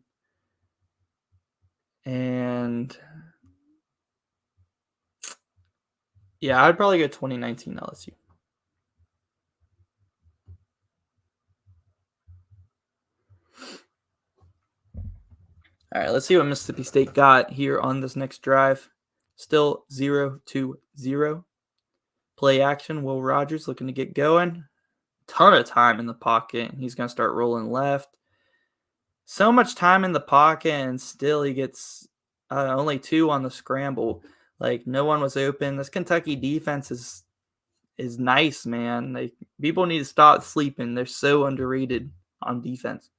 And yeah, I'd probably go 2019 LSU. All right, let's see what Mississippi State got here on this next drive. Still 0-0. Play action. Will Rogers looking to get going. Ton of time in the pocket. He's going to start rolling left. So much time in the pocket, and still he gets only 2 on the scramble. Like, no one was open. This Kentucky defense is nice, man. Like, people need to stop sleeping. They're so underrated on defense.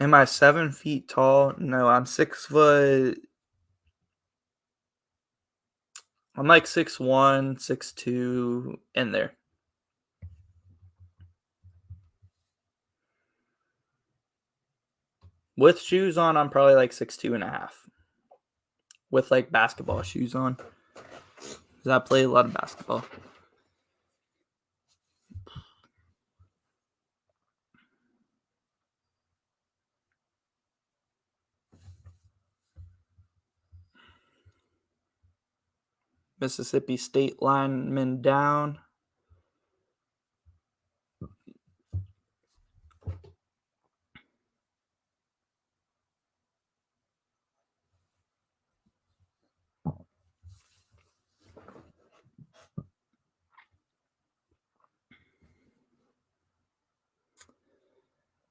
Am I 7 feet tall? No, I'm 6 foot. I'm like 6'1", 6'2", in there. With shoes on, I'm probably like 6'2.5". With like basketball shoes on. Because I play a lot of basketball. Mississippi State lineman down.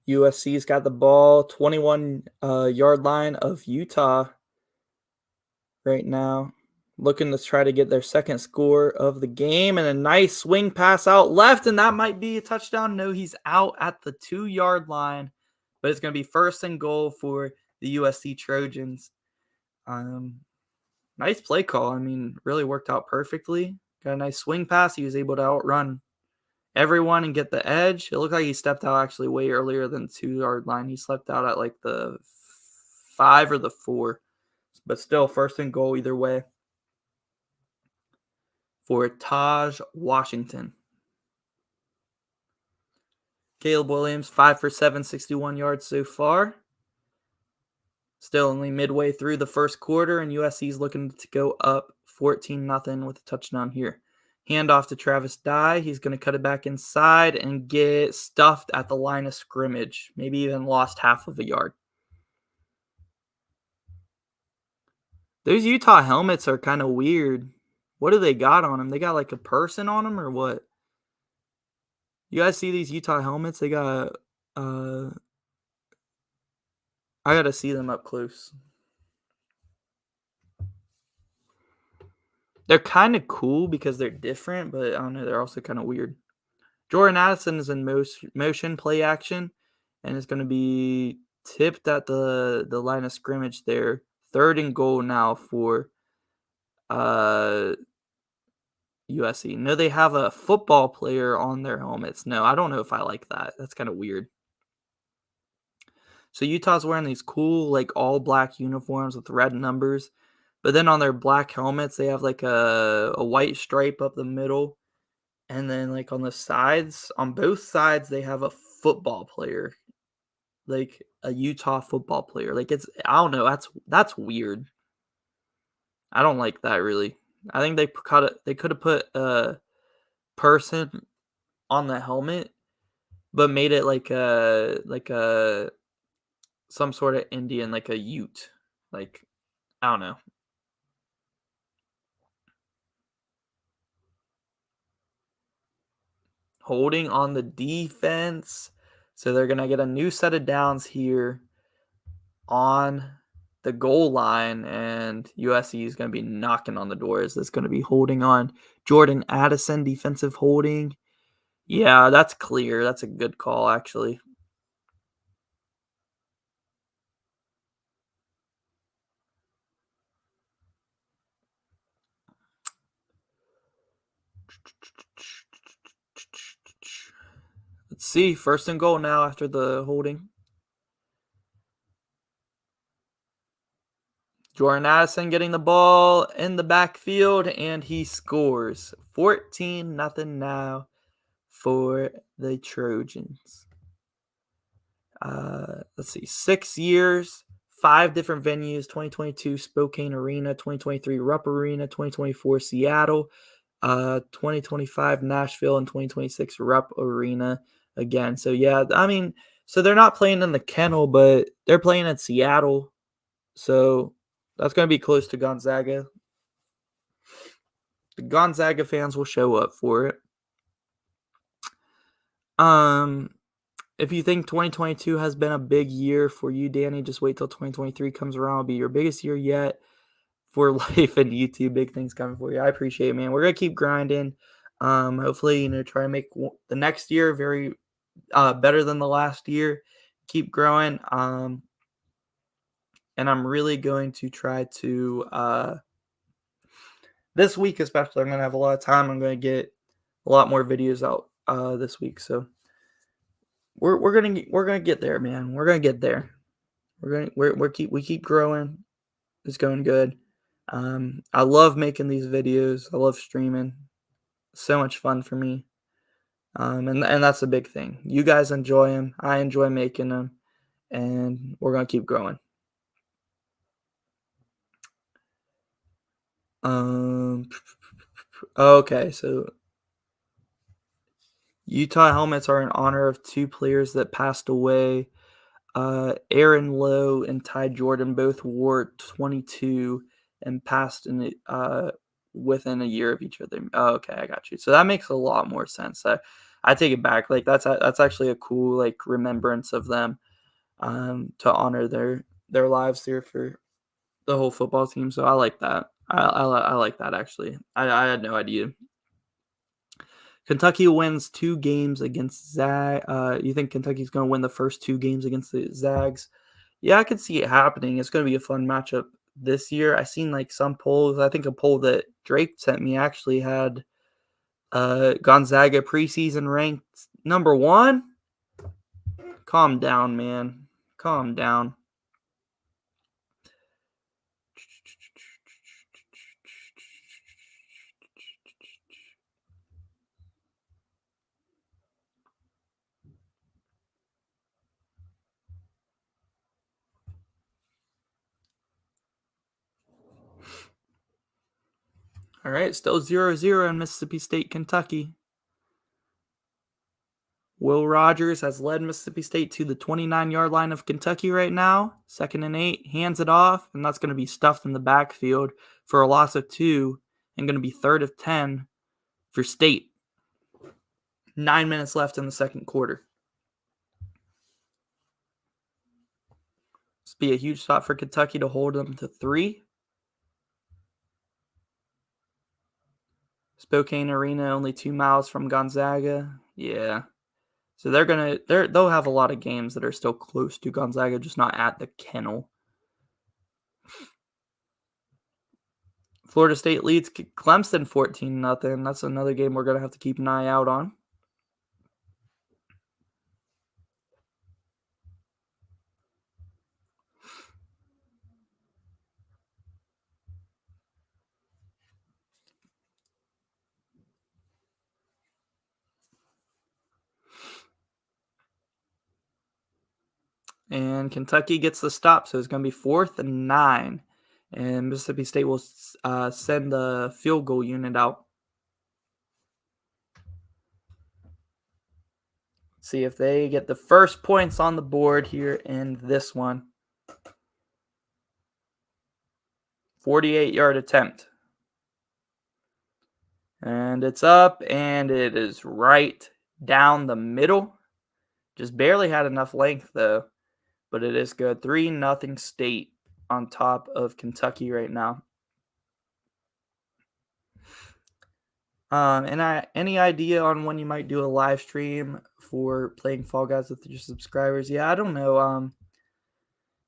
USC's got the ball, 21-yard line of Utah right now. Looking to try to get their second score of the game, and a nice swing pass out left, and that might be a touchdown. No, he's out at the 2-yard line, but it's going to be 1st and goal for the USC Trojans. Nice play call. I mean, really worked out perfectly. Got a nice swing pass. He was able to outrun everyone and get the edge. It looked like he stepped out actually way earlier than the 2-yard line. He slept out at like the 5 or the 4, but still 1st and goal either way for Taj Washington. Caleb Williams, 5 for 7, 61 yards so far. Still only midway through the first quarter, and USC's looking to go up 14-0 with a touchdown here. Handoff to Travis Dye. He's going to cut it back inside and get stuffed at the line of scrimmage. Maybe even lost half of a yard. Those Utah helmets are kind of weird. What do they got on them? They got like a person on them or what? You guys see these Utah helmets? They got I got to see them up close. They're kind of cool because they're different, but I don't know, they're also kind of weird. Jordan Addison is in motion play action, and it's going to be tipped at the line of scrimmage there. 3rd and goal now for USC. No, they have a football player on their helmets. No, I don't know if I like that. That's kind of weird. So Utah's wearing these cool, like, all-black uniforms with red numbers. But then on their black helmets, they have, like, a white stripe up the middle. And then, like, on the sides, on both sides, they have a football player. Like, a Utah football player. Like, it's, I don't know, that's weird. I don't like that, really. I think they could have put a person on the helmet, but made it like a some sort of Indian, like a Ute. Like, I don't know. Holding on the defense. So they're going to get a new set of downs here on the goal line, and USC is going to be knocking on the doors. It's going to be holding on Jordan Addison, defensive holding. Yeah, that's clear. That's a good call, actually. Let's see. 1st and goal now after the holding. Jordan Addison getting the ball in the backfield, and he scores. 14-0 now for the Trojans. Let's see. 6 years, 5 different venues: 2022 Spokane Arena, 2023 Rupp Arena, 2024 Seattle, 2025 Nashville, and 2026 Rupp Arena again. So yeah, I mean, so they're not playing in the Kennel, but they're playing in Seattle. So that's going to be close to Gonzaga. The Gonzaga fans will show up for it. If you think 2022 has been a big year for you, Danny, just wait till 2023 comes around. It'll be your biggest year yet for life and YouTube. Big things coming for you. I appreciate it, man. We're gonna keep grinding. Hopefully, try to make the next year very better than the last year. Keep growing. And I'm really going to try to this week especially. I'm gonna have a lot of time. I'm gonna get a lot more videos out this week. So we're gonna get there, man. We're gonna get there. We keep growing. It's going good. I love making these videos. I love streaming. So much fun for me. And that's a big thing. You guys enjoy them. I enjoy making them, and we're gonna keep growing. Okay, so Utah helmets are in honor of 2 players that passed away. Aaron Lowe and Ty Jordan both wore 22 and passed in it within a year of each other. Oh, okay, I got you. So that makes a lot more sense. I take it back. Like that's actually a cool like remembrance of them to honor their lives here for the whole football team. So I like that. I like that actually. I had no idea. Kentucky wins 2 games against Zag. You think Kentucky's going to win the first 2 games against the Zags? Yeah, I could see it happening. It's going to be a fun matchup this year. I seen like some polls. I think a poll that Drake sent me actually had Gonzaga preseason ranked number 1. Calm down, man. Calm down. All right, still 0-0 in Mississippi State, Kentucky. Will Rogers has led Mississippi State to the 29-yard line of Kentucky right now. 2nd and 8, hands it off, and that's going to be stuffed in the backfield for a loss of 2 and going to be 3rd and 10 for State. 9 minutes left in the second quarter. This will be a huge shot for Kentucky to hold them to 3. Spokane Arena only 2 miles from Gonzaga. Yeah. So they'll have a lot of games that are still close to Gonzaga, just not at the Kennel. Florida State leads Clemson 14-0. That's another game we're going to have to keep an eye out on. And Kentucky gets the stop, so it's going to be 4th and 9. And Mississippi State will send the field goal unit out. See if they get the first points on the board here in this one. 48-yard attempt. And it's up, and it is right down the middle. Just barely had enough length, though. But it is good. 3-0 State on top of Kentucky right now. Any idea on when you might do a live stream for playing Fall Guys with your subscribers? Yeah, I don't know.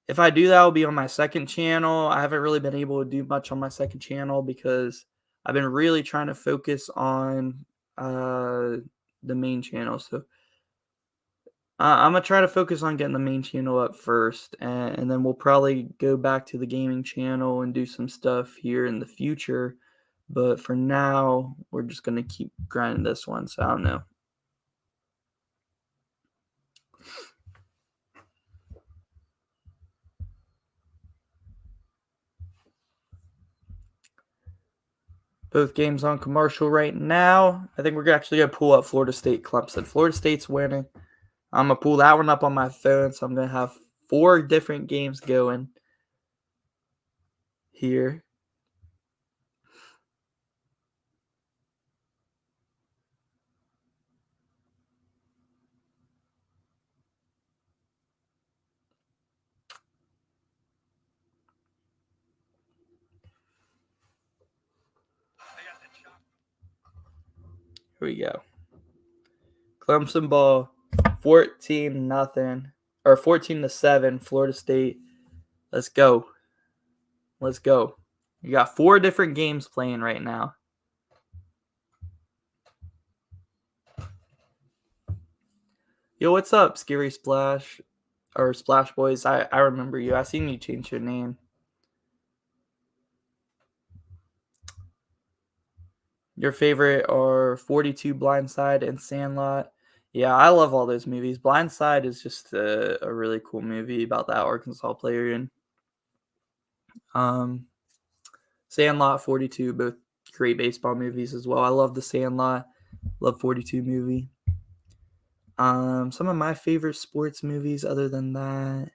If I do that, it'll be on my second channel. I haven't really been able to do much on my second channel because I've been really trying to focus on the main channel. So I'm going to try to focus on getting the main channel up first, and then we'll probably go back to the gaming channel and do some stuff here in the future. But for now, we're just going to keep grinding this one, so I don't know. Both games on commercial right now. I think we're actually going to pull up Florida State Clemson. Florida State's winning. I'm going to pull that one up on my phone, so I'm going to have 4 different games going here. Here we go. Clemson ball, 14-0 or 14-7. Florida State. Let's go. Let's go. You got 4 different games playing right now. Yo, what's up, Scary Splash or Splash Boys? I remember you. I seen you change your name. Your favorite are 42 Blindside and Sandlot. Yeah, I love all those movies. Blindside is just a really cool movie about that Arkansas player. And Sandlot, 42, both great baseball movies as well. I love the Sandlot. Love 42 movie. Some of my favorite sports movies other than that.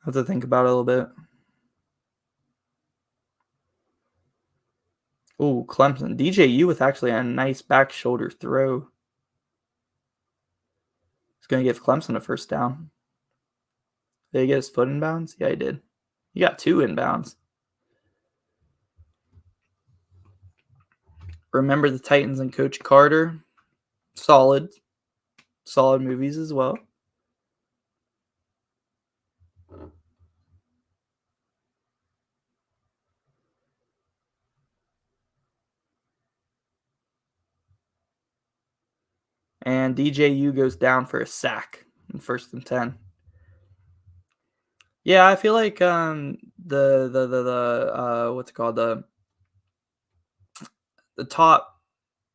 I have to think about it a little bit. Oh, Clemson. DJU with actually a nice back shoulder throw. He's going to give Clemson a first down. Did he get his foot in bounds? Yeah, he did. He got 2 inbounds. Remember the Titans and Coach Carter. Solid movies as well. And DJU goes down for a sack in 1st and 10. Yeah, I feel like what's it called, the top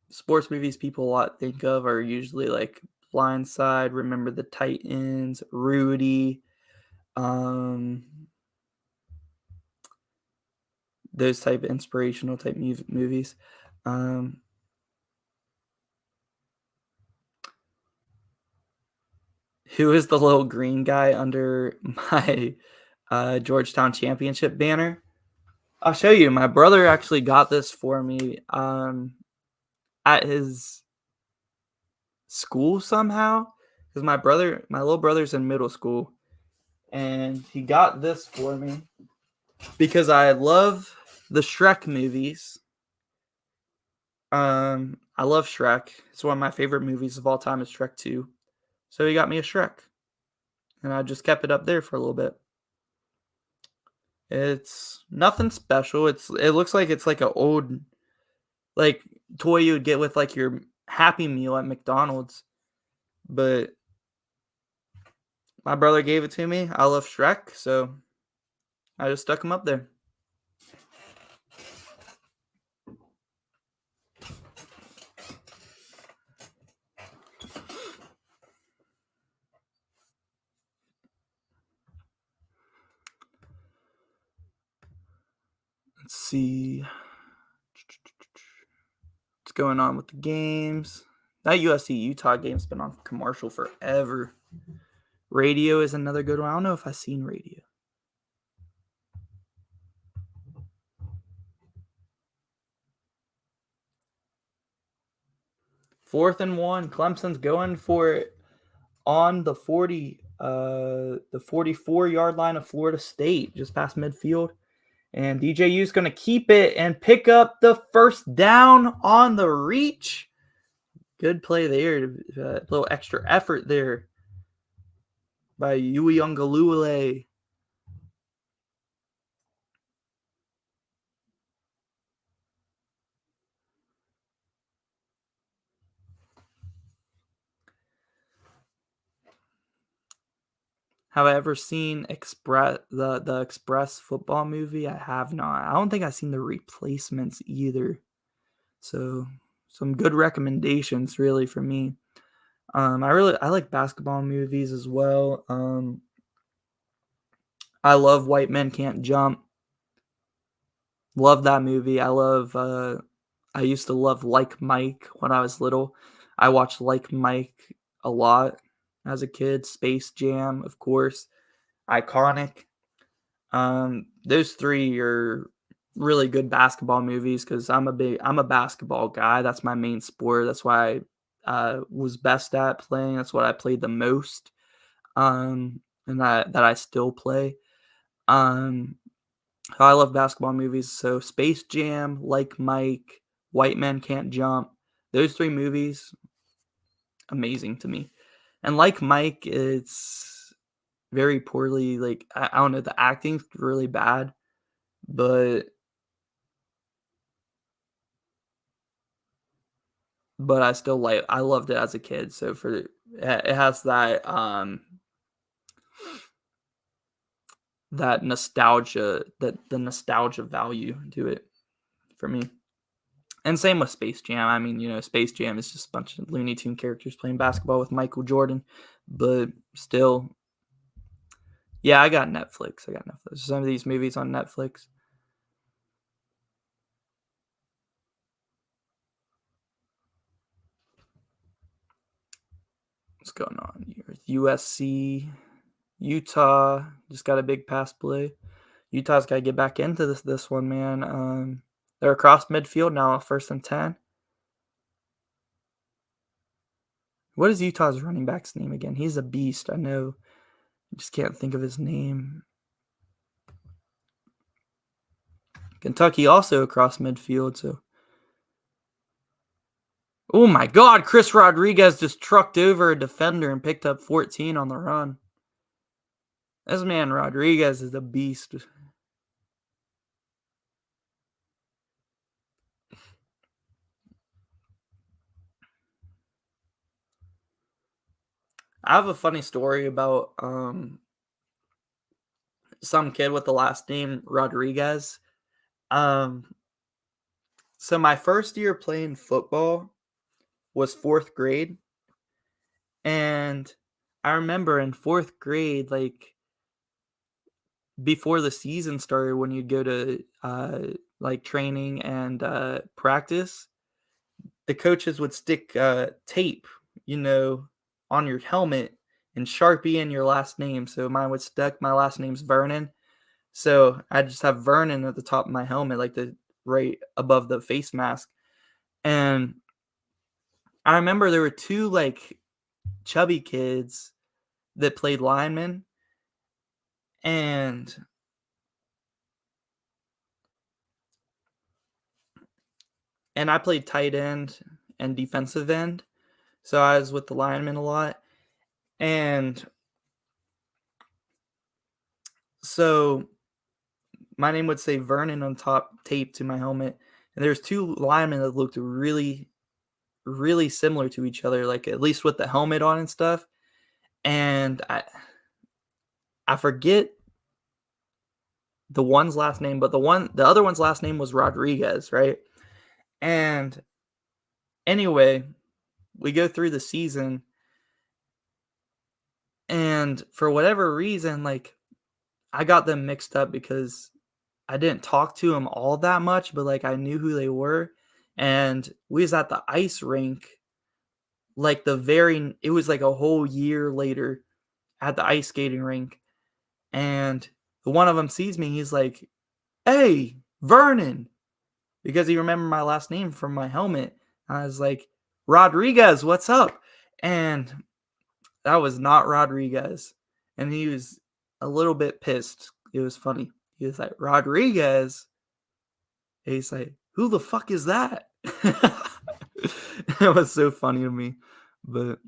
sports movies people a lot think of are usually like Blindside, Remember the Titans, Rudy, those type of inspirational type movies. Who is the little green guy under my Georgetown championship banner? I'll show you. My brother actually got this for me at his school somehow, because my little brother's in middle school, and he got this for me because I love the Shrek movies. I love Shrek. It's one of my favorite movies of all time is Shrek 2. So he got me a Shrek, and I just kept it up there for a little bit. It's nothing special. It looks like it's like an old like toy you would get with like your Happy Meal at McDonald's. But my brother gave it to me. I love Shrek, so I just stuck him up there. Let's see what's going on with the games. That USC Utah game's been on commercial forever. Radio is another good one. I don't know if I've seen Radio. Fourth and 1. Clemson's going for it on the 44-yard line of Florida State, just past midfield. And DJU's going to keep it and pick up the first down on the reach. Good play there. A little extra effort there by Uiagalelei. Have I ever seen the Express football movie? I have not. I don't think I've seen The Replacements either. So some good recommendations really for me. I like basketball movies as well. I love White Men Can't Jump. Love that movie. I used to love Like Mike when I was little. I watched Like Mike a lot as a kid. Space Jam, of course. Iconic. Those three are really good basketball movies because I'm a basketball guy. That's my main sport. That's why I was best at playing. That's what I played the most. And that I still play. Um, I love basketball movies. So Space Jam, Like Mike, White Men Can't Jump. Those three movies, amazing to me. And Like Mike, it's very poorly. Like I don't know, the acting's really bad, but I loved it as a kid. So it has that nostalgia, that the nostalgia value to it for me. And same with Space Jam. I mean, Space Jam is just a bunch of Looney Tune characters playing basketball with Michael Jordan, but still, yeah, I got Netflix. Some of these movies on Netflix. What's going on here? USC, Utah just got a big pass play. Utah's got to get back into this one, man. They're across midfield now, 1st and 10. What is Utah's running back's name again? He's a beast. I know. I just can't think of his name. Kentucky also across midfield, so. Oh my God, Chris Rodriguez just trucked over a defender and picked up 14 on the run. This man Rodriguez is a beast. I have a funny story about some kid with the last name Rodriguez. So my first year playing football was 4th grade, and I remember in 4th grade, like before the season started, when you'd go to like training and practice, the coaches would stick tape, on your helmet and Sharpie in your last name. So mine would stick. My last name's Vernon, so I just have Vernon at the top of my helmet, like the right above the face mask. And I remember there were two like chubby kids that played linemen, and I played tight end and defensive end. So I was with the linemen a lot. And so my name would say Vernon on top, taped to my helmet. And there's two linemen that looked really, really similar to each other, like at least with the helmet on and stuff. And I forget the one's last name, but the other one's last name was Rodriguez, right? And anyway, we go through the season, and for whatever reason, like I got them mixed up because I didn't talk to them all that much, but like I knew who they were. And we was at the ice rink, like it was like a whole year later at the ice skating rink. And one of them sees me, he's like, "Hey, Vernon," because he remembered my last name from my helmet. I was like, "Rodriguez, what's up?" And that was not Rodriguez. And he was a little bit pissed. It was funny. He was like, "Rodriguez?" And he's like, "Who the fuck is that?" It was so funny to me. But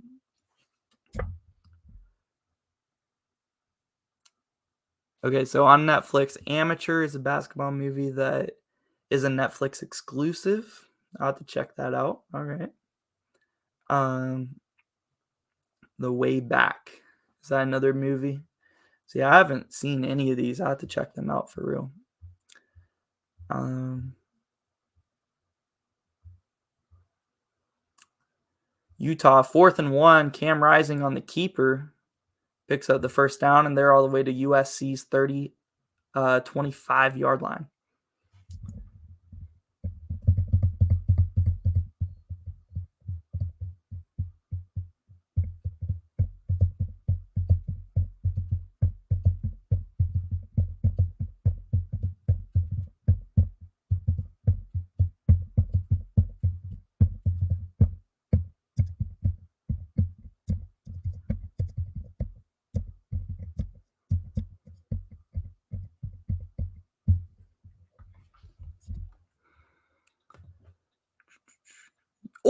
okay, so on Netflix, Amateur is a basketball movie that is a Netflix exclusive. I'll have to check that out. All right. The Way Back. Is that another movie? See, I haven't seen any of these. I have to check them out for real. Utah, 4th and 1. Cam Rising on the keeper. Picks up the first down, and they're all the way to USC's 25-yard line.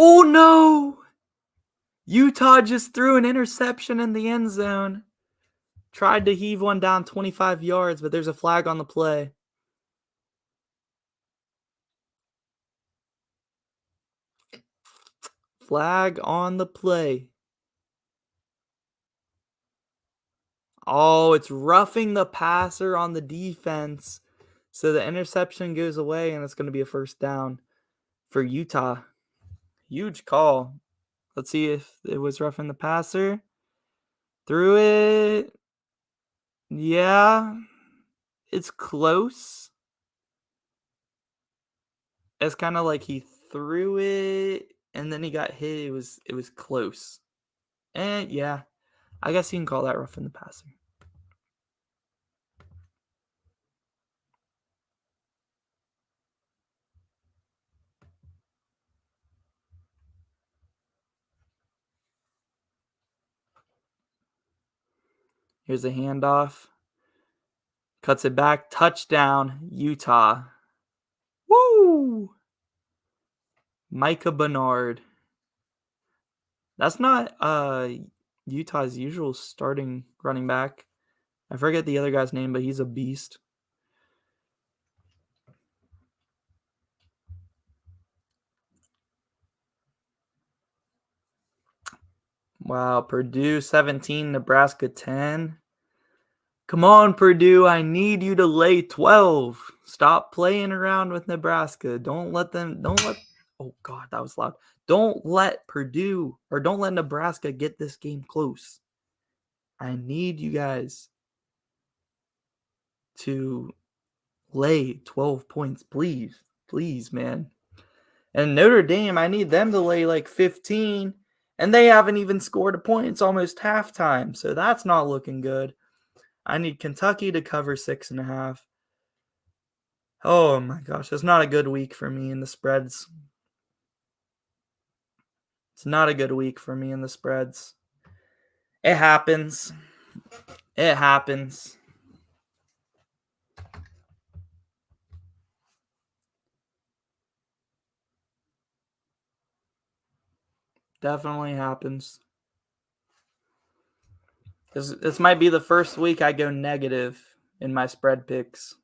Oh, no! Utah just threw an interception in the end zone. Tried to heave one down 25 yards, but there's a flag on the play. Flag on the play. Oh, it's roughing the passer on the defense. So the interception goes away, and it's going to be a first down for Utah. Huge call. Let's see if it was roughing the passer. Threw it. Yeah. It's close. It's kind of like he threw it, and then he got hit. It was close. And yeah, I guess you can call that roughing the passer. Here's a handoff. Cuts it back. Touchdown, Utah. Woo! Micah Bernard. That's not Utah's usual starting running back. I forget the other guy's name, but he's a beast. Wow, Purdue 17, Nebraska 10. Come on, Purdue, I need you to lay 12. Stop playing around with Nebraska. Oh God, that was loud. Don't let Nebraska get this game close. I need you guys to lay 12 points, please. Please, man. And Notre Dame, I need them to lay like 15, and they haven't even scored a point. It's almost halftime, so that's not looking good. I need Kentucky to cover 6.5. Oh my gosh, it's not a good week for me in the spreads. It's not a good week for me in the spreads. It happens. It happens. Definitely happens. This might be the first week I go negative in my spread picks,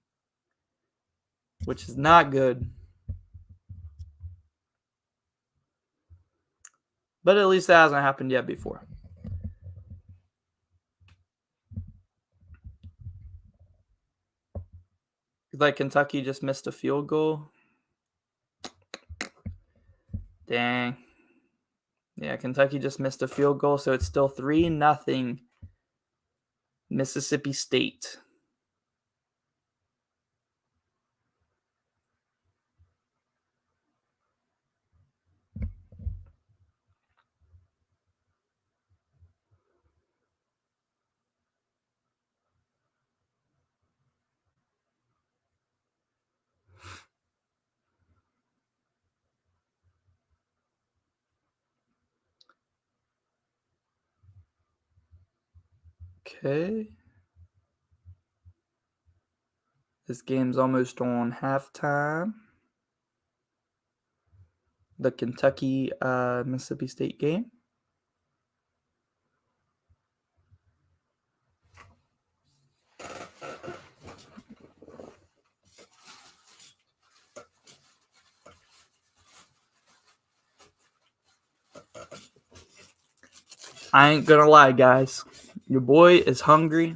which is not good. But at least that hasn't happened yet before. Like Kentucky just missed a field goal. Dang. Yeah, Kentucky just missed a field goal, so it's still 3-0 Mississippi State. Okay. This game's almost on halftime. The Kentucky Mississippi State game. I ain't gonna lie, guys. Your boy is hungry.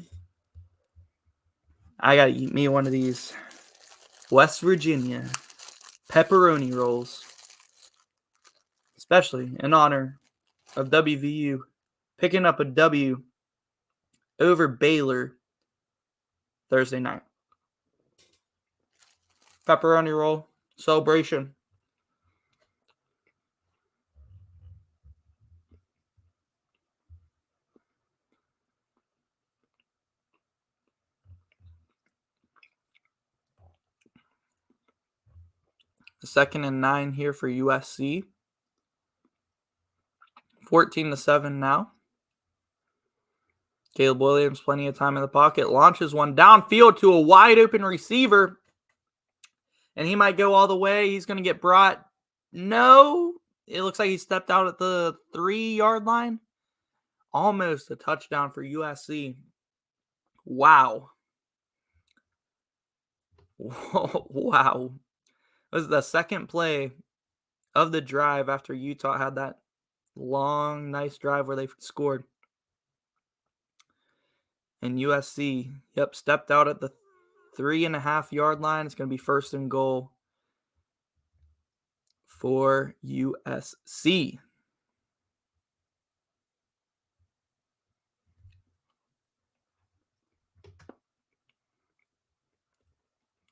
I gotta eat me one of these West Virginia pepperoni rolls. Especially in honor of WVU picking up a W over Baylor Thursday night. Pepperoni roll celebration. Second and 9 here for USC. 14-7 now. Caleb Williams, plenty of time in the pocket, launches one downfield to a wide open receiver. And he might go all the way. He's going to get brought. No, it looks like he stepped out at the 3-yard line. Almost a touchdown for USC. Wow. Wow. It was the second play of the drive after Utah had that long, nice drive where they scored. And USC, stepped out at the 3.5-yard line. It's going to be first and goal for USC.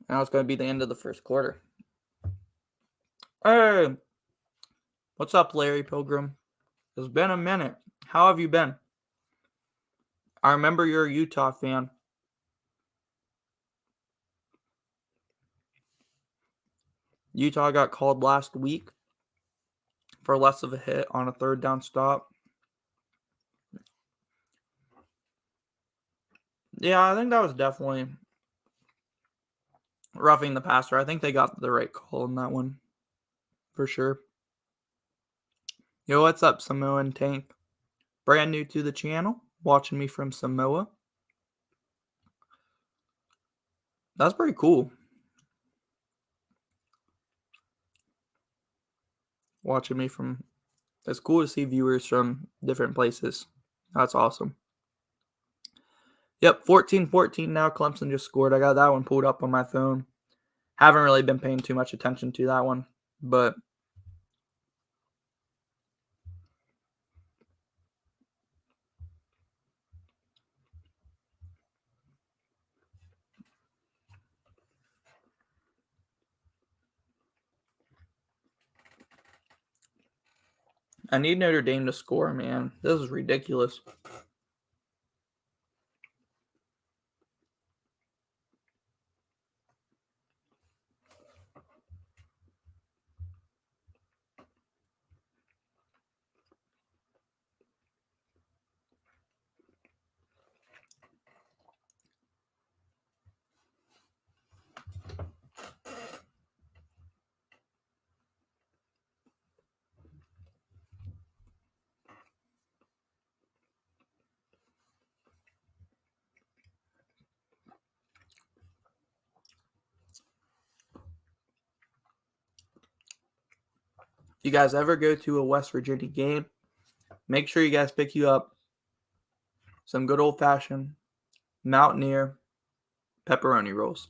Now it's going to be the end of the first quarter. Hey, what's up, Larry Pilgrim? It's been a minute. How have you been? I remember you're a Utah fan. Utah got called last week for less of a hit on a third down stop. Yeah, I think that was definitely roughing the passer. I think they got the right call in that one. For sure. Yo, what's up, Samoan Tank? Brand new to the channel. Watching me from Samoa. That's pretty cool. Watching me from... It's cool to see viewers from different places. That's awesome. Yep, 14-14 now. Clemson just scored. I got that one pulled up on my phone. Haven't really been paying too much attention to that one, but I need Notre Dame to score, man. This is ridiculous. If you guys ever go to a West Virginia game, make sure you guys pick you up some good old-fashioned Mountaineer pepperoni rolls.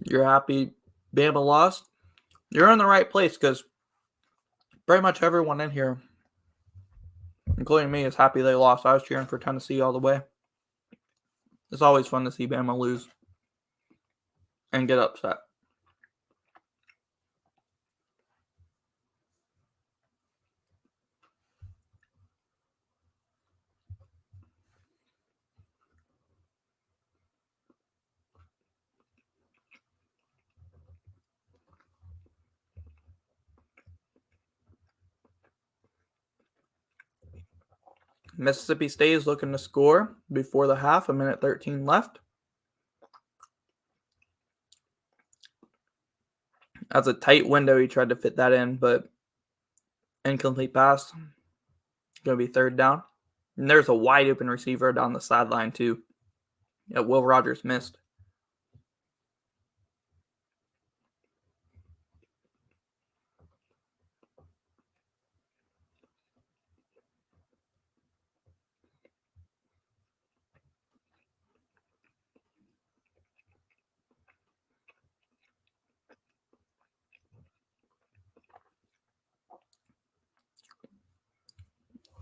You're happy Bama lost? You're in the right place because pretty much everyone in here, including me, is happy they lost. I was cheering for Tennessee all the way. It's always fun to see Bama lose and get upset. Mississippi State is looking to score before the half, 1:13 left. That's a tight window. He tried to fit that in, but incomplete pass. Going to be third down. And there's a wide open receiver down the sideline, too. Yeah, Will Rogers missed.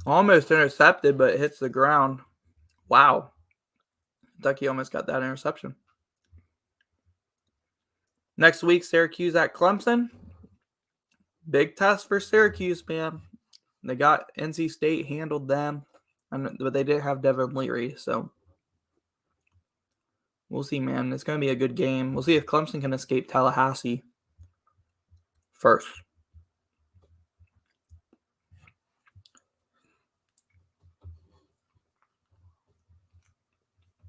Almost intercepted, but it hits the ground. Wow. Kentucky almost got that interception. Next week, Syracuse at Clemson. Big test for Syracuse, man. They got NC State, handled them, but they didn't have Devin Leary, so we'll see, man. It's going to be a good game. We'll see if Clemson can escape Tallahassee first.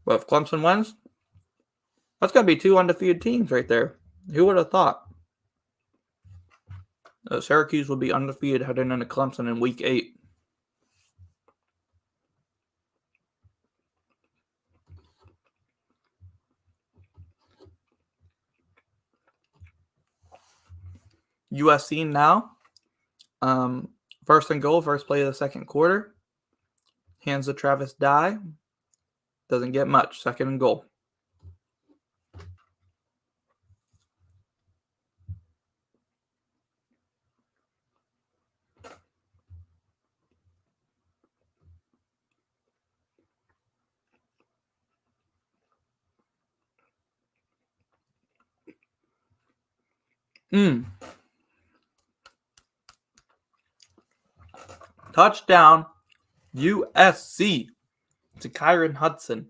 But if Clemson wins, that's going to be 2 undefeated teams right there. Who would have thought? Syracuse would be undefeated heading into Clemson in Week 8. USC now. First and goal, first play of the second quarter. Hands to Travis Dye. Doesn't get much. Second and goal. Touchdown, USC to Kyron Hudson.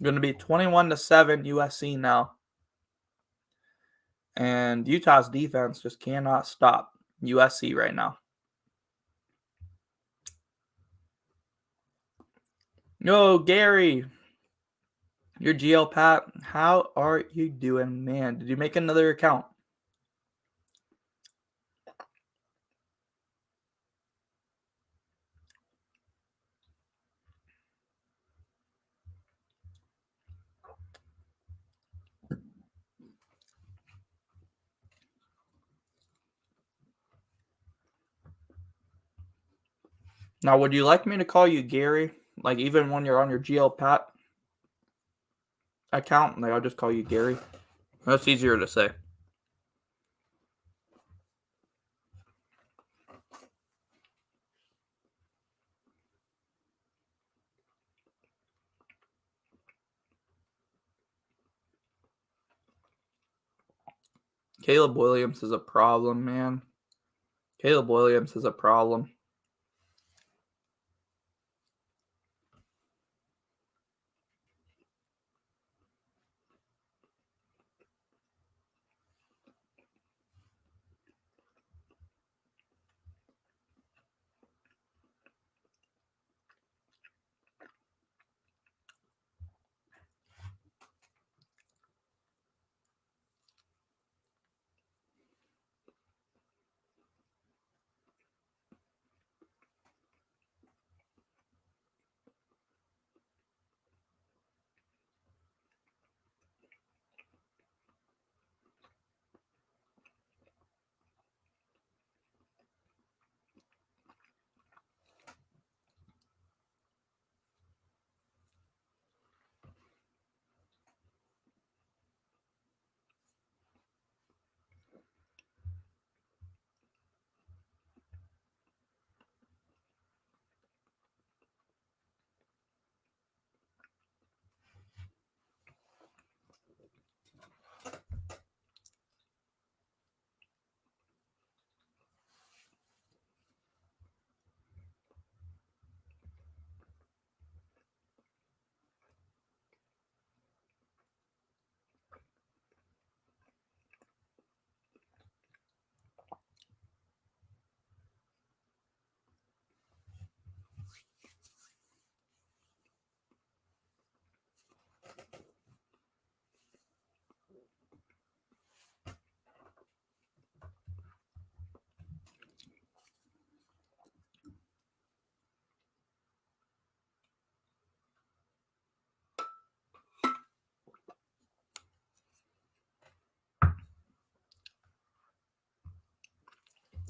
Going to be 21-7 USC now. And Utah's defense just cannot stop USC right now. Yo, Gary. Your GL Pat, how are you doing, man? Did you make another account? Now, would you like me to call you Gary? Like, even when you're on your GL Pat account, like, I'll just call you Gary. That's easier to say. Caleb Williams is a problem, man. Caleb Williams is a problem.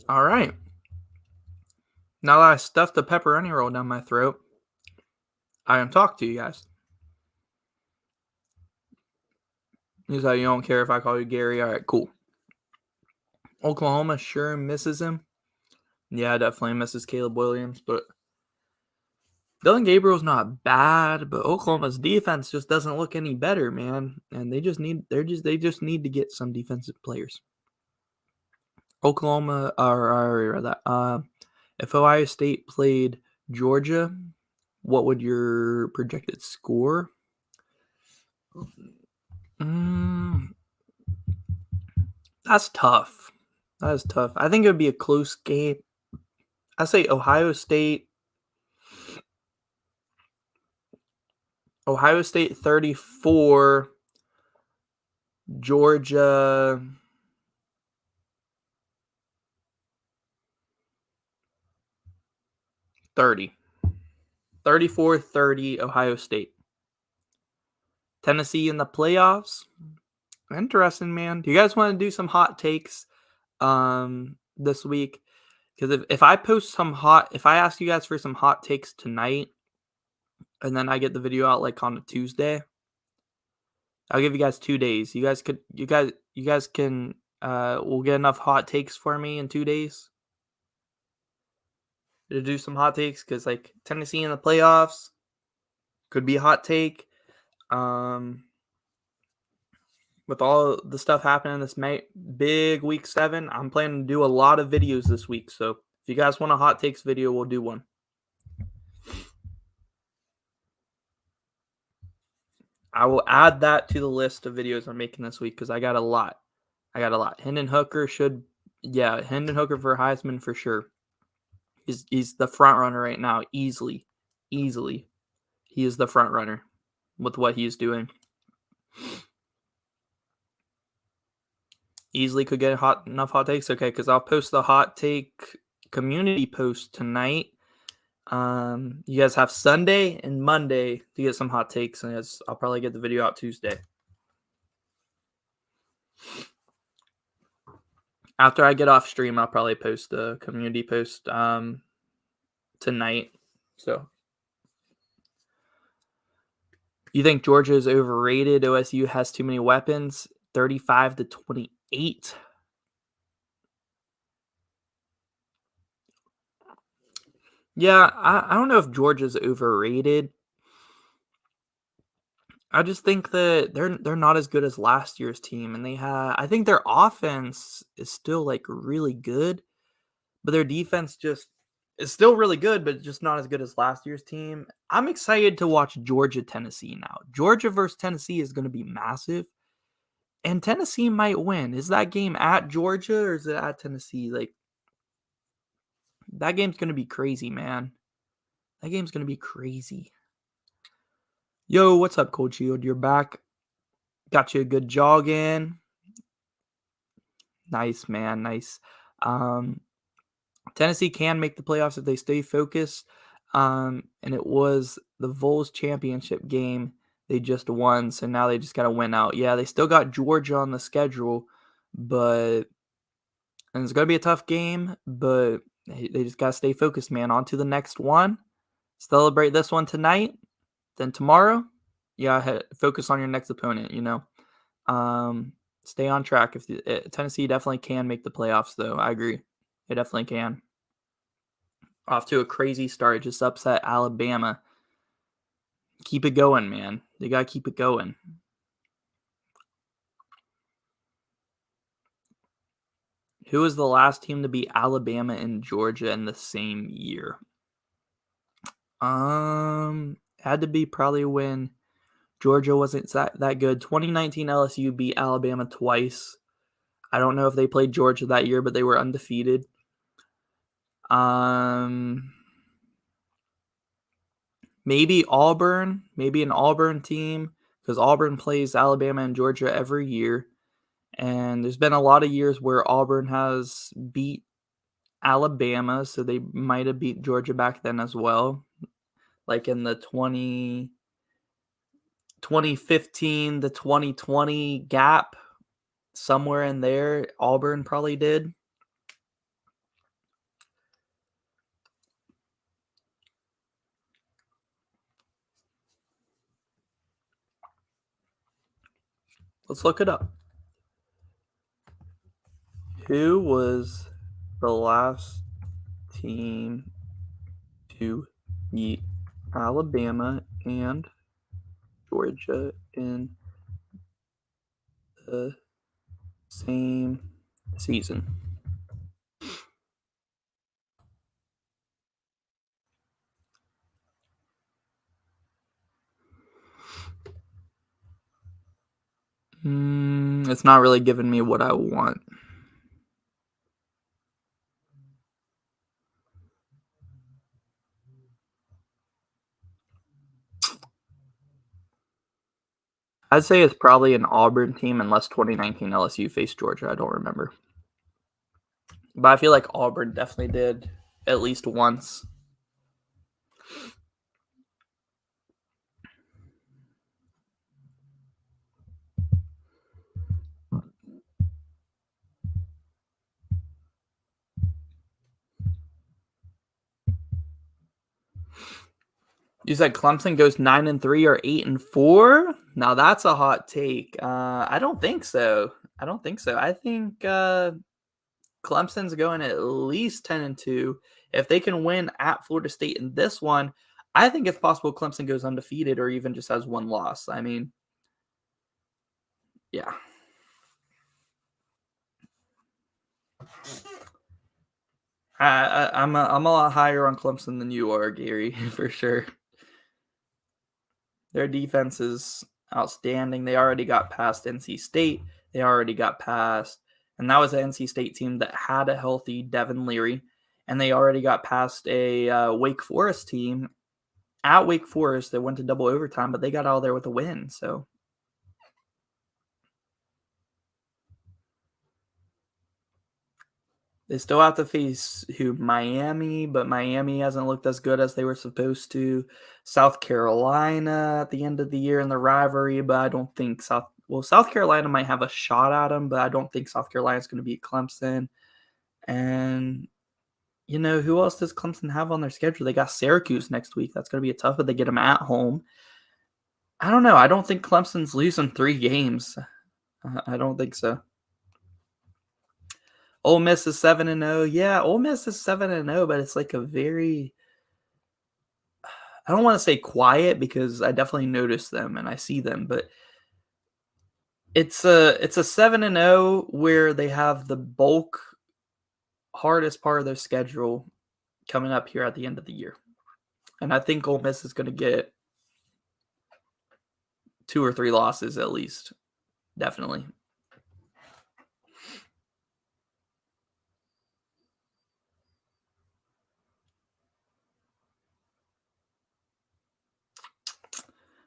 All right. Now that I stuffed the pepperoni roll down my throat, I am talking to you guys. You say you don't care if I call you Gary. All right, cool. Oklahoma sure misses him. Yeah, definitely misses Caleb Williams, but Dylan Gabriel's not bad, but Oklahoma's defense just doesn't look any better, man. And they just need to get some defensive players. Oklahoma if Ohio State played Georgia, what would your projected score? That's tough. That is tough. I think it would be a close game. I say Ohio State 34, Georgia 30. 34-30 Ohio State. Tennessee in the playoffs. Interesting, man. Do you guys want to do some hot takes this week? Because if I ask you guys for some hot takes tonight, and then I get the video out like on a Tuesday, I'll give you guys 2 days. You guys can will get enough hot takes for me in 2 days to do some hot takes, because like Tennessee in the playoffs could be a hot take. With all the stuff happening this big week 7, I'm planning to do a lot of videos this week. So if you guys want a hot takes video, we'll do one. I will add that to the list of videos I'm making this week, because I got a lot. Hendon Hooker for Heisman for sure. He's the front runner right now, easily. He is the front runner with what he's doing. Easily could get enough hot takes. Okay, because I'll post the hot take community post tonight. You guys have Sunday and Monday to get some hot takes, and I'll probably get the video out Tuesday. After I get off stream, I'll probably post a community post tonight. So, you think Georgia is overrated? OSU has too many weapons. 35-28. Yeah, I don't know if Georgia's overrated. I just think that they're not as good as last year's team, and I think their offense is still like really good, but their defense just is still really good, but just not as good as last year's team. I'm excited to watch Georgia Tennessee now. Georgia versus Tennessee is going to be massive, and Tennessee might win. Is that game at Georgia or is it at Tennessee? Like, that game's going to be crazy, man. That game's going to be crazy. Yo, what's up, Cold Shield? You're back. Got you a good jog in. Nice, man. Nice. Tennessee can make the playoffs if they stay focused. And it was the Vols championship game they just won, so now they just got to win out. Yeah, they still got Georgia on the schedule, and it's going to be a tough game, but they just got to stay focused, man. On to the next one. Celebrate this one tonight. Then tomorrow, focus on your next opponent, Stay on track. Tennessee definitely can make the playoffs, though. I agree. They definitely can. Off to a crazy start. Just upset Alabama. Keep it going, man. They got to keep it going. Who was the last team to beat Alabama and Georgia in the same year? Had to be probably when Georgia wasn't that good. 2019 LSU beat Alabama twice. I don't know if they played Georgia that year, but they were undefeated. Maybe Auburn, maybe an Auburn team, because Auburn plays Alabama and Georgia every year. And there's been a lot of years where Auburn has beat Alabama, so they might have beat Georgia back then as well. Like in the 2015 to 2020 gap, somewhere in there, Auburn probably did. Let's look it up. Who was the last team to beat Alabama and Georgia in the same season? It's not really giving me what I want. I'd say it's probably an Auburn team unless 2019 LSU faced Georgia. I don't remember. But I feel like Auburn definitely did at least once. You said Clemson goes 9-3 or 8-4? Now that's a hot take. I don't think so. I think Clemson's going at least 10-2. If they can win at Florida State in this one, I think it's possible Clemson goes undefeated or even just has one loss. I mean, yeah. I'm a lot higher on Clemson than you are, Gary, for sure. Their defense is outstanding. They already got past NC State. They already got past, and that was an NC State team that had a healthy Devin Leary, and they already got past a Wake Forest team at Wake Forest that went to double overtime, but they got out of there with a win. So they still have to face Miami, but Miami hasn't looked as good as they were supposed to. South Carolina at the end of the year in the rivalry, but I don't think South Carolina might have a shot at them, but I don't think South Carolina's going to beat Clemson. And who else does Clemson have on their schedule? They got Syracuse next week. That's going to be tough, but they get them at home. I don't know. I don't think Clemson's losing 3 games. I don't think so. Ole Miss is 7-0. Yeah, Ole Miss is 7-0, but it's like a very, I don't want to say quiet because I definitely notice them and I see them, but it's a 7-0 where they have the bulk hardest part of their schedule coming up here at the end of the year. And I think Ole Miss is going to get 2 or 3 losses at least. Definitely.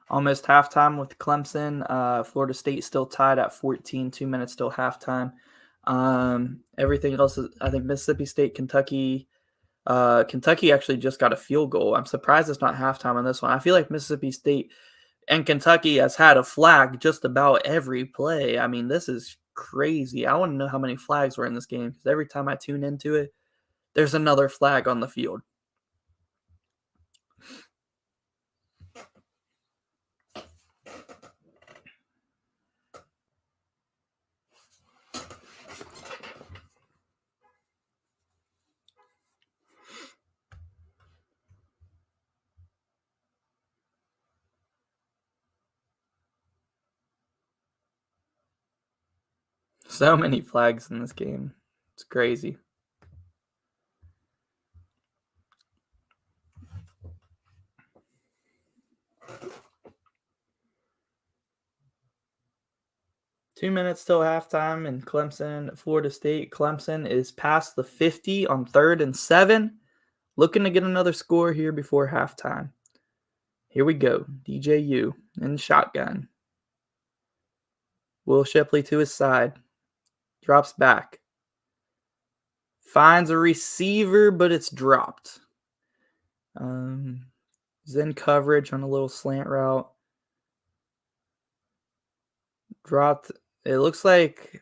Almost halftime with Clemson. Florida State still tied at 14, 2 minutes till halftime. Everything else is, I think, Mississippi State, Kentucky. Kentucky actually just got a field goal. I'm surprised it's not halftime on this one. I feel like Mississippi State and Kentucky has had a flag just about every play. I mean, this is crazy. I want to know how many flags were in this game because every time I tune into it, there's another flag on the field. So many flags in this game. It's crazy. Two minutes till halftime in Clemson, Florida State. Clemson is past the 50 on 3rd and 7. Looking to get another score here before halftime. Here we go. DJU in shotgun. Will Shipley to his side. Drops back. Finds a receiver, but it's dropped. Zen coverage on a little slant route. Dropped. It looks like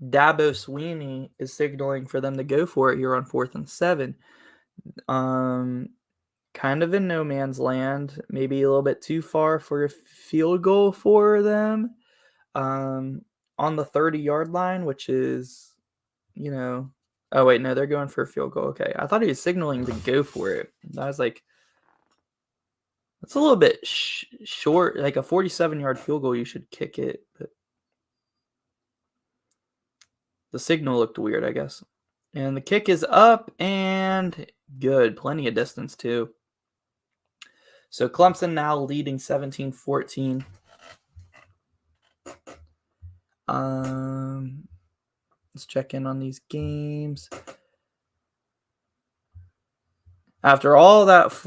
Dabo Sweeney is signaling for them to go for it here on 4th and 7. Kind of in no man's land. Maybe a little bit too far for a field goal for them. On the 30-yard line, which is, Oh, wait, no, they're going for a field goal. Okay, I thought he was signaling to go for it. I was like, that's a little bit short. Like a 47-yard field goal, you should kick it. But the signal looked weird, I guess. And the kick is up and good. Plenty of distance, too. So Clemson now leading 17-14. Let's check in on these games. After all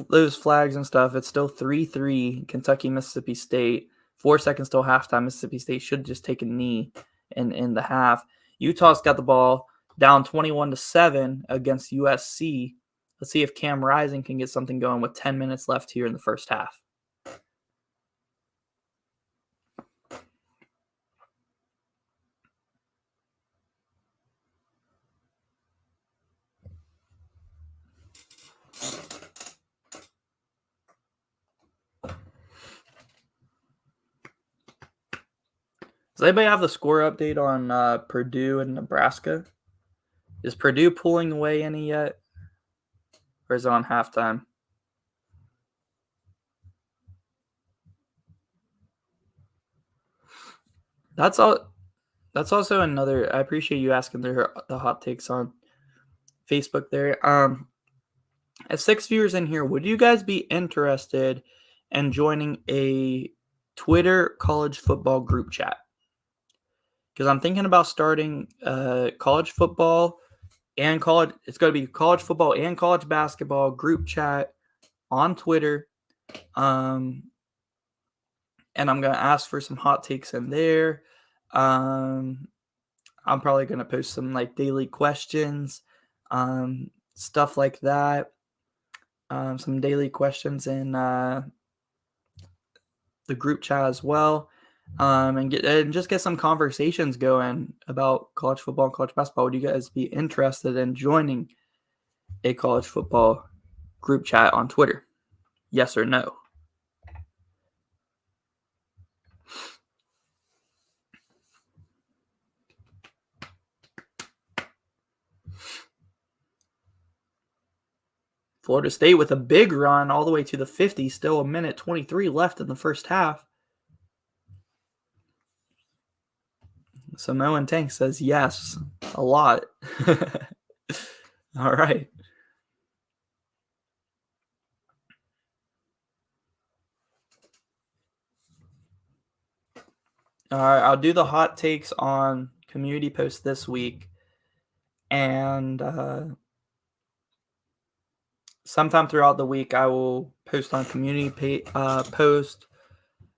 those flags and stuff, it's still 3-3 Kentucky, Mississippi State. 4 seconds till halftime. Mississippi State should just take a knee in the half. Utah's got the ball down 21-7 against USC. Let's see if Cam Rising can get something going with 10 minutes left here in the first half. Does anybody have the score update on Purdue and Nebraska? Is Purdue pulling away any yet? Or is it on halftime? That's all. That's also another. I appreciate you asking the hot takes on Facebook there. As 6 viewers in here, would you guys be interested in joining a Twitter college football group chat? Because I'm thinking about starting college football and college. It's going to be college football and college basketball group chat on Twitter. And I'm going to ask for some hot takes in there. I'm probably going to post some like daily questions, stuff like that. Some daily questions in the group chat as well. And just get some conversations going about college football and college basketball. Would you guys be interested in joining a college football group chat on Twitter? Yes or no? Florida State with a big run all the way to the 50, still a minute 23 left in the first half. Samoan Tank says yes, a lot. All right. All right, I'll do the hot takes on community posts this week. And sometime throughout the week, I will post on community post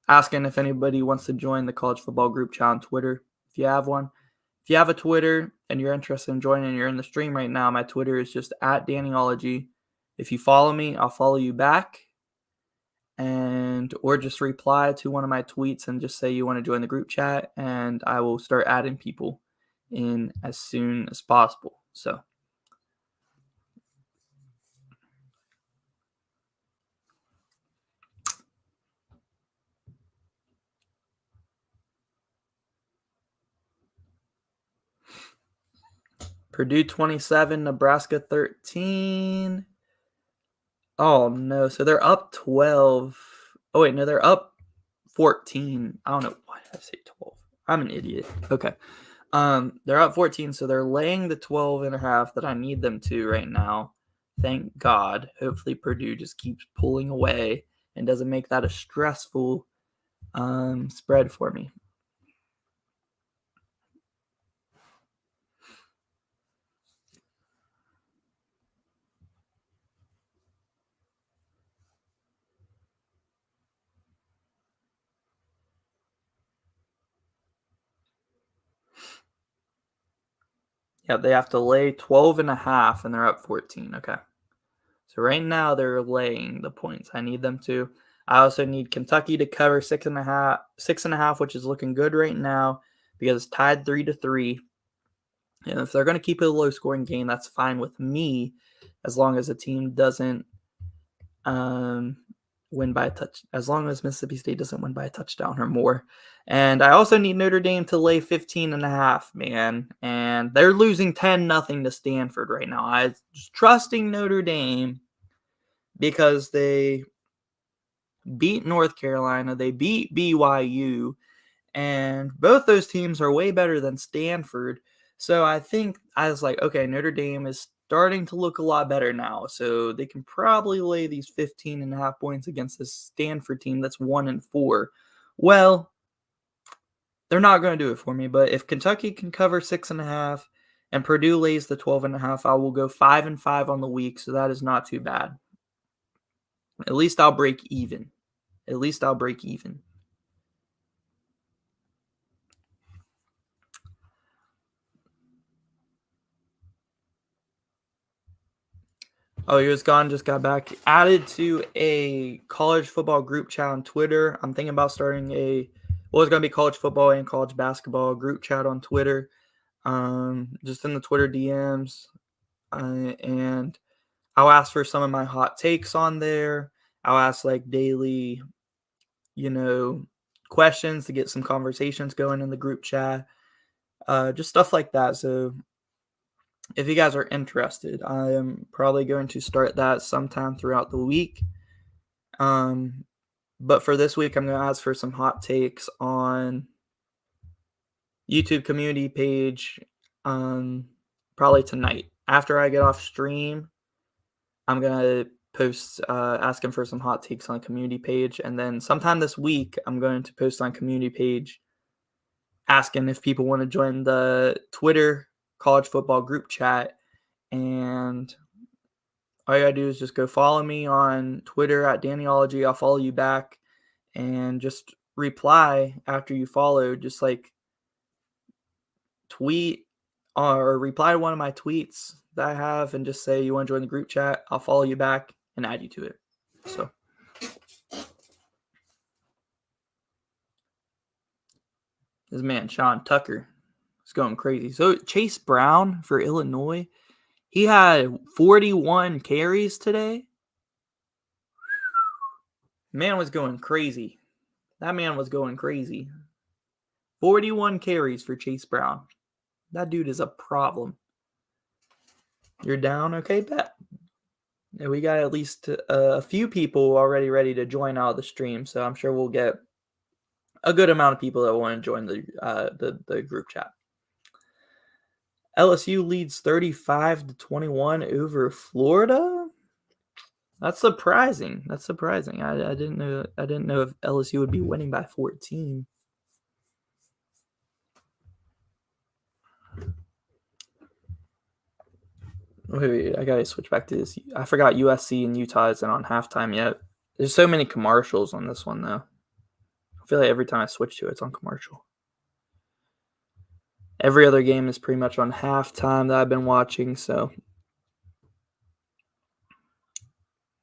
asking if anybody wants to join the college football group chat on Twitter. If you have one. If you have a Twitter and you're interested in joining and you're in the stream right now, my Twitter is just @Dannyology. If you follow me, I'll follow you back. Or just reply to one of my tweets and just say you want to join the group chat, and I will start adding people in as soon as possible. So Purdue 27, Nebraska 13. Oh, no. So they're up 12. Oh, wait. No, they're up 14. I don't know. Why did I say 12? I'm an idiot. Okay. They're up 14, so they're laying the 12.5 that I need them to right now. Thank God. Hopefully Purdue just keeps pulling away and doesn't make that a stressful spread for me. Yeah, they have to lay 12.5 and they're up 14. Okay. So right now they're laying the points. I need them to. I also need Kentucky to cover 6.5, which is looking good right now because it's tied 3-3. And if they're going to keep it a low scoring game, that's fine with me as long as the team doesn't win by a touch, as long as Mississippi State doesn't win by a touchdown or more. And I also need Notre Dame to lay 15.5, man. And they're losing 10-0 to Stanford right now. I'm just trusting Notre Dame because they beat North Carolina, they beat BYU, and both those teams are way better than Stanford. So I think I was like, okay, Notre Dame is starting to look a lot better now. So they can probably lay these 15.5 points against this Stanford team that's 1-4. Well, they're not going to do it for me. But if Kentucky can cover 6.5 and Purdue lays the 12.5, I will go 5-5 on the week. So that is not too bad. At least I'll break even. Oh, he was gone, just got back. Added to a college football group chat on Twitter. I'm thinking about starting it's going to be college football and college basketball group chat on Twitter. Just in the Twitter DMs. And I'll ask for some of my hot takes on there. I'll ask like daily, questions to get some conversations going in the group chat. Just stuff like that. So if you guys are interested, I am probably going to start that sometime throughout the week. But for this week, I'm going to ask for some hot takes on YouTube community page probably tonight. After I get off stream, I'm going to post asking for some hot takes on community page. And then sometime this week, I'm going to post on community page asking if people want to join the Twitter college football group chat. And all you gotta do is just go follow me on Twitter at Dannyology. I'll follow you back and just reply after you follow. Just like tweet or reply to one of my tweets that I have and just say you want to join the group chat. I'll follow you back and add you to it. So this man, Sean Tucker, is going crazy. So Chase Brown for Illinois, he had 41 carries today. Man was going crazy. That man was going crazy. 41 carries for Chase Brown. That dude is a problem. You're down? Okay, bet. Yeah, we got at least a few people already ready to join out of the stream, so I'm sure we'll get a good amount of people that want to join the group chat. LSU leads 35-21 over Florida. That's surprising. I didn't know if LSU would be winning by 14. Wait, I gotta switch back to this. I forgot USC and Utah isn't on halftime yet. There's so many commercials on this one, though. I feel like every time I switch to it, it's on commercial. Every other game is pretty much on halftime that I've been watching, so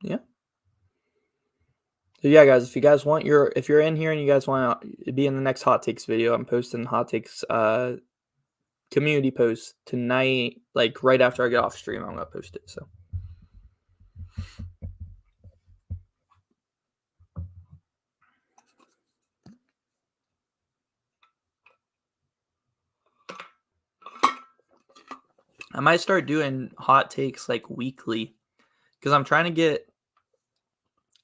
yeah. So yeah, guys, if you're in here and you guys want to be in the next hot takes video, I'm posting hot takes community post tonight, like right after I get off stream. I'm gonna post it. So I might start doing hot takes like weekly because I'm trying to get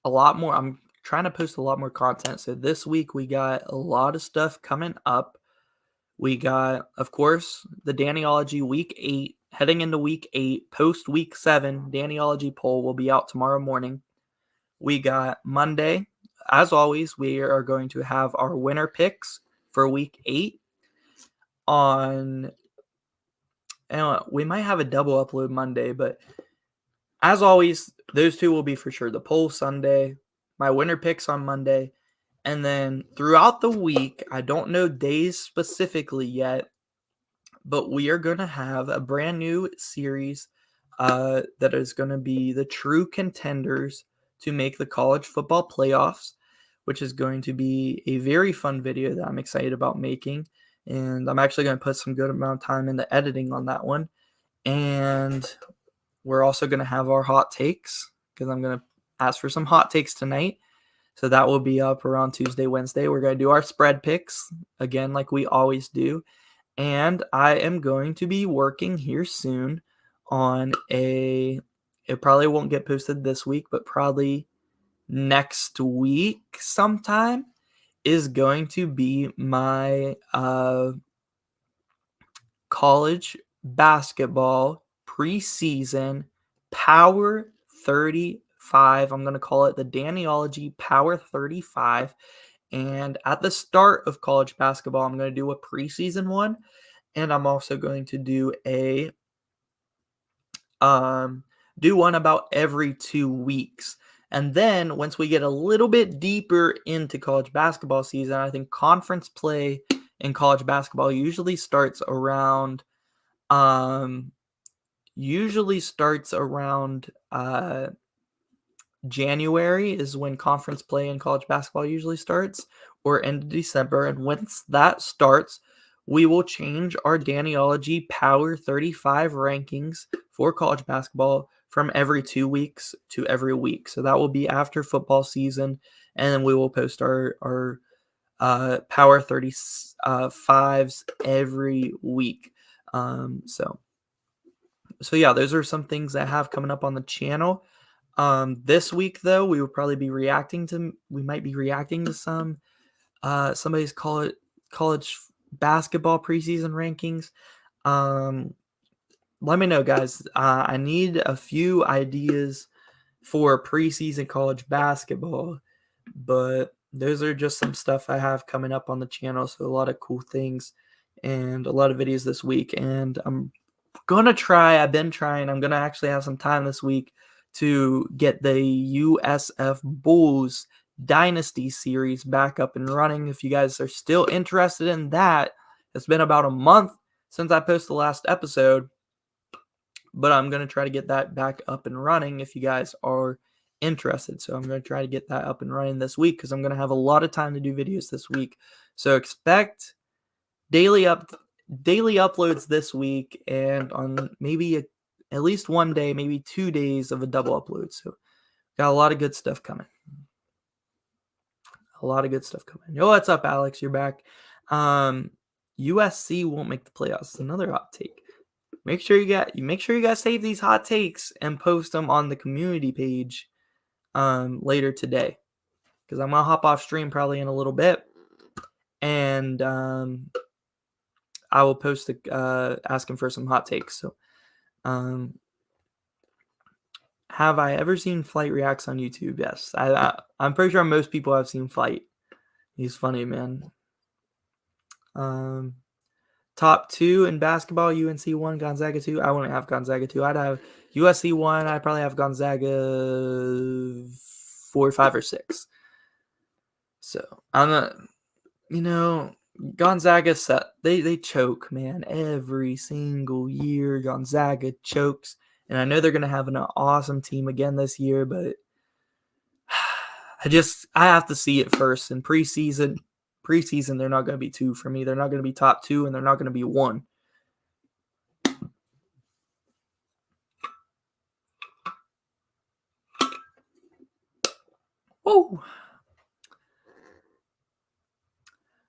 a lot more. I'm trying to post a lot more content. So this week we got a lot of stuff coming up. We got, of course, the Dannyology Week 8, heading into Week 8, post Week 7. Dannyology poll will be out tomorrow morning. We got Monday. As always, we are going to have our winner picks for Week 8 on... And we might have a double upload Monday, but as always, those two will be for sure. The poll Sunday, my winner picks on Monday, and then throughout the week, I don't know days specifically yet, but we are going to have a brand new series that is going to be the true contenders to make the college football playoffs, which is going to be a very fun video that I'm excited about making. And I'm actually going to put some good amount of time into editing on that one. And we're also going to have our hot takes because I'm going to ask for some hot takes tonight. So that will be up around Tuesday, Wednesday. We're going to do our spread picks again, like we always do. And I am going to be working here soon on it probably won't get posted this week, but probably next week sometime is going to be my college basketball preseason Power 35. I'm going to call it the Daniology Power 35. And at the start of college basketball, I'm going to do a preseason one. And I'm also going to do one about every 2 weeks. And then once we get a little bit deeper into college basketball season, I think conference play in college basketball usually starts around January is when conference play in college basketball usually starts, or end of December. And once that starts, we will change our Daniology Power 35 rankings for college basketball from every 2 weeks to every week. So that will be after football season, and then we will post our Power 35s every week. So yeah, those are some things I have coming up on the channel. This week though, we might be reacting to some somebody's college basketball preseason rankings. Let me know, guys. I need a few ideas for preseason college basketball, but those are just some stuff I have coming up on the channel. So a lot of cool things and a lot of videos this week. And I'm going to actually have some time this week to get the USF Bulls Dynasty series back up and running. If you guys are still interested in that, it's been about a month since I posted the last episode, but I'm going to try to get that back up and running if you guys are interested. So I'm going to try to get that up and running this week because I'm going to have a lot of time to do videos this week. So expect daily uploads this week, and on maybe at least one day, maybe 2 days of a double upload. So got a lot of good stuff coming. Yo, what's up, Alex? You're back. USC won't make the playoffs. Another hot take. Make sure you guys save these hot takes and post them on the community page later today, because I'm gonna hop off stream probably in a little bit, and I will post asking for some hot takes. So, have I ever seen Flight Reacts on YouTube? Yes, I'm pretty sure most people have seen Flight. He's funny, man. Top 2 in basketball: UNC 1, Gonzaga 2. I wouldn't have Gonzaga 2. I'd have USC 1. I'd probably have Gonzaga 4, 5, or 6. So I'm not, Gonzaga they choke, man. Every single year Gonzaga chokes, and I know they're gonna have an awesome team again this year, but I have to see it first. In preseason they're not gonna be 2 for me. They're not gonna be top 2, and they're not gonna be 1. Whoa.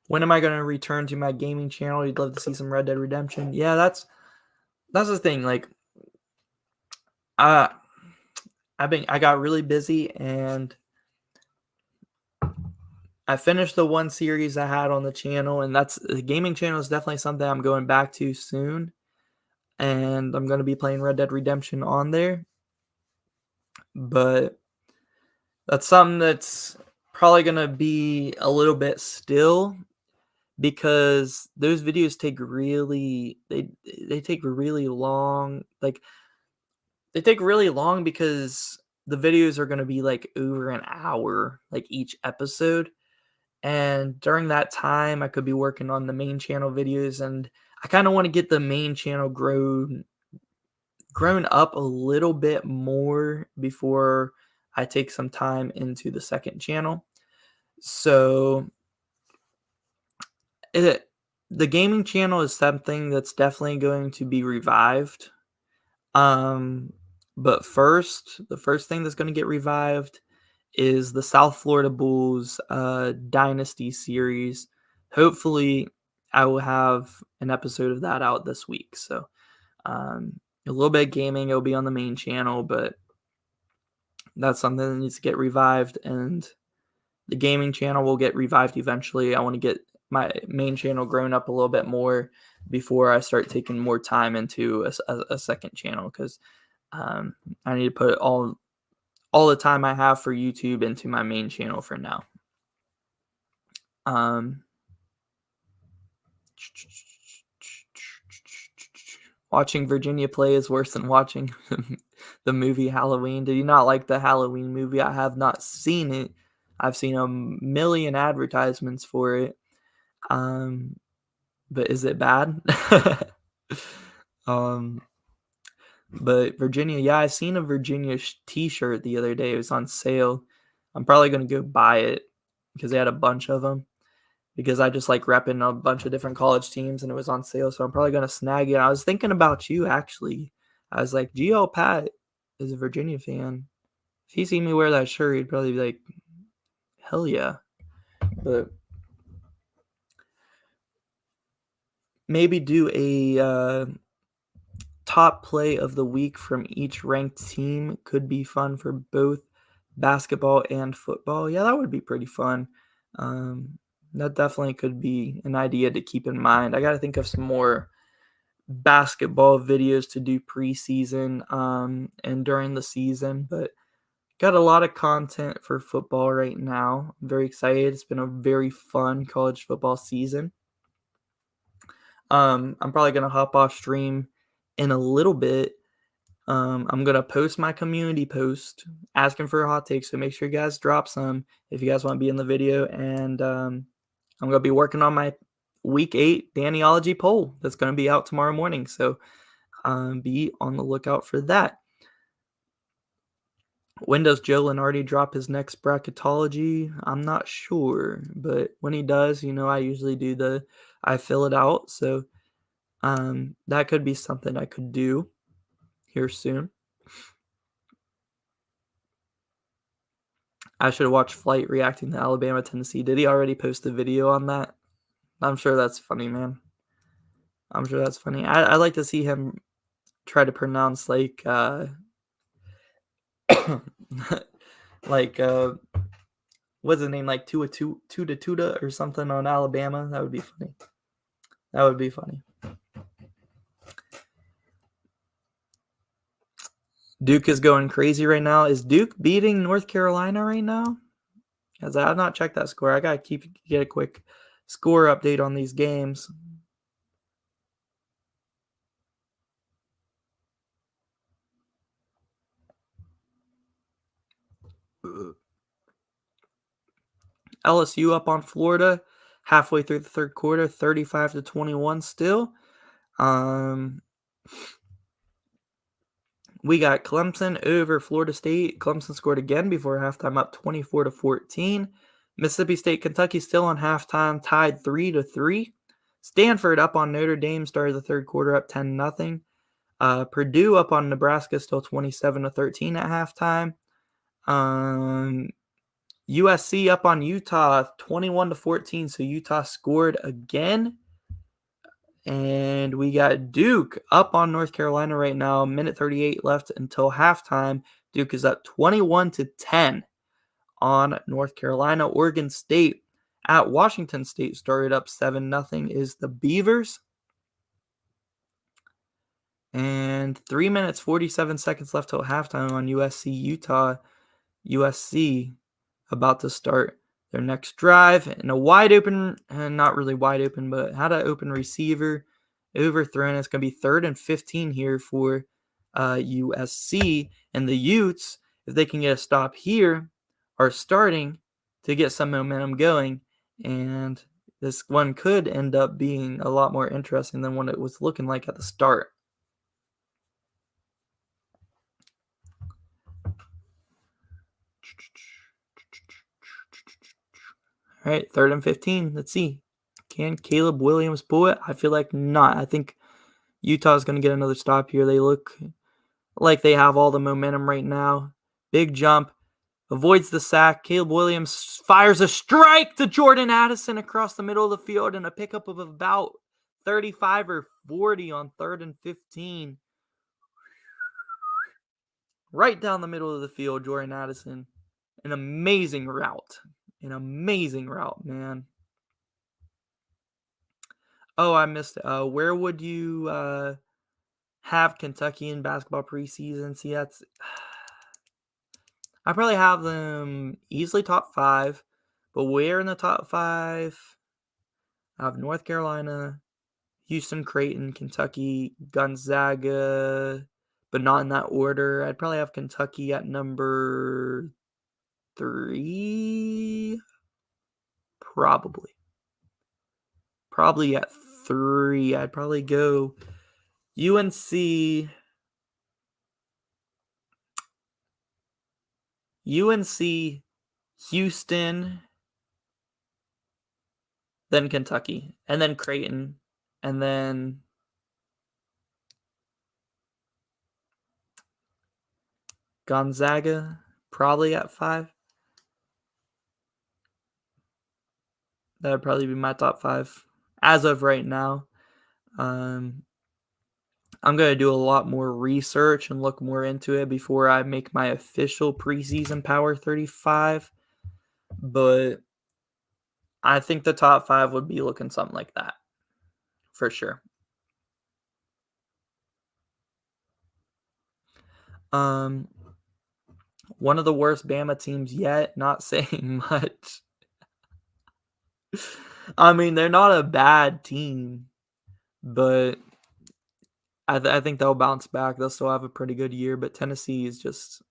When am I going to return to my gaming channel? You'd love to see some Red Dead Redemption. Yeah, that's the thing. Like, I got really busy, and I finished the one series I had on the channel, and the gaming channel is definitely something I'm going back to soon. And I'm going to be playing Red Dead Redemption on there. But that's something that's probably going to be a little bit still, because those videos take really long. Like, they take really long because the videos are going to be like over an hour, like each episode. And during that time, I could be working on the main channel videos, and I kind of want to get the main channel grown up a little bit more before I take some time into the second channel. So the gaming channel is something that's definitely going to be revived. But the first thing that's going to get revived is the South Florida Bulls Dynasty series. Hopefully, I will have an episode of that out this week. So, a little bit of gaming. It'll be on the main channel, but that's something that needs to get revived, and the gaming channel will get revived eventually. I want to get my main channel grown up a little bit more before I start taking more time into a second channel, because I need to put all the time I have for YouTube into my main channel for now. Watching Virginia play is worse than watching the movie Halloween. Did you not like the Halloween movie? I have not seen it. I've seen a million advertisements for it. But is it bad? But Virginia, yeah, I seen a Virginia t-shirt the other day. It was on sale. I'm probably going to go buy it because they had a bunch of them, because I just like repping a bunch of different college teams and it was on sale. So I'm probably going to snag it. I was thinking about you, actually. I was like, Gio Pat is a Virginia fan. If he seen me wear that shirt, he'd probably be like, hell yeah. But maybe do a top play of the week from each ranked team. Could be fun for both basketball and football. Yeah, that would be pretty fun. That definitely could be an idea to keep in mind. I got to think of some more basketball videos to do preseason and during the season, but got a lot of content for football right now. I'm very excited. It's been a very fun college football season. I'm probably going to hop off stream in a little bit. I'm going to post my community post asking for a hot take, so make sure you guys drop some if you guys want to be in the video. And I'm going to be working on my Week 8 Daniology poll that's going to be out tomorrow morning, so be on the lookout for that. When does Joe Lenardi drop his next bracketology? I'm not sure, but when he does, I usually I fill it out, so that could be something I could do here soon. I should have watched Flight reacting to Alabama, Tennessee. Did he already post a video on that? I'm sure that's funny, man. I'm sure that's funny. I like to see him try to pronounce like like what's his name, like Tuda or something on Alabama. That would be funny. That would be funny. Duke is going crazy right now. Is Duke beating North Carolina right now? Because I have not checked that score. I gotta get a quick score update on these games. LSU up on Florida halfway through the third quarter, 35-21 still. We got Clemson over Florida State. Clemson scored again before halftime, up 24-14. Mississippi State, Kentucky still on halftime, tied 3-3. Stanford up on Notre Dame, started the third quarter up 10-0. Purdue up on Nebraska, still 27-13 at halftime. USC up on Utah, 21-14. So Utah scored again. And we got Duke up on North Carolina right now. Minute 38 left until halftime. Duke is up 21-10 on North Carolina. Oregon State at Washington State started up 7-0 is the Beavers. And 3 minutes, 47 seconds left till halftime on USC Utah. USC about to start their next drive, and a wide open, and not really wide open, but had an open receiver overthrown. It's going to be 3rd and 15 here for USC. And the Utes, if they can get a stop here, are starting to get some momentum going. And this one could end up being a lot more interesting than what it was looking like at the start. All right, 3rd and 15. Let's see. Can Caleb Williams pull it? I feel like not. I think Utah's going to get another stop here. They look like they have all the momentum right now. Big jump. avoids the sack. Caleb Williams fires a strike to Jordan Addison across the middle of the field and a pickup of about 35 or 40 on 3rd and 15. Right down the middle of the field, Jordan Addison. An amazing route. An amazing route, man. Oh, I missed it. Where would you have Kentucky in basketball preseason? See, that's... I probably have them easily top 5. But where in the top 5? I have North Carolina, Houston, Creighton, Kentucky, Gonzaga, but not in that order. I'd probably have Kentucky at number 3. Probably at 3. I'd probably go UNC, Houston, then Kentucky, and then Creighton, and then Gonzaga, probably at 5. That would probably be my top 5 as of right now. I'm going to do a lot more research and look more into it before I make my official preseason Power 35. But I think the top 5 would be looking something like that. For sure. One of the worst Bama teams yet, not saying much. I mean, they're not a bad team, but I think they'll bounce back. They'll still have a pretty good year, but Tennessee is just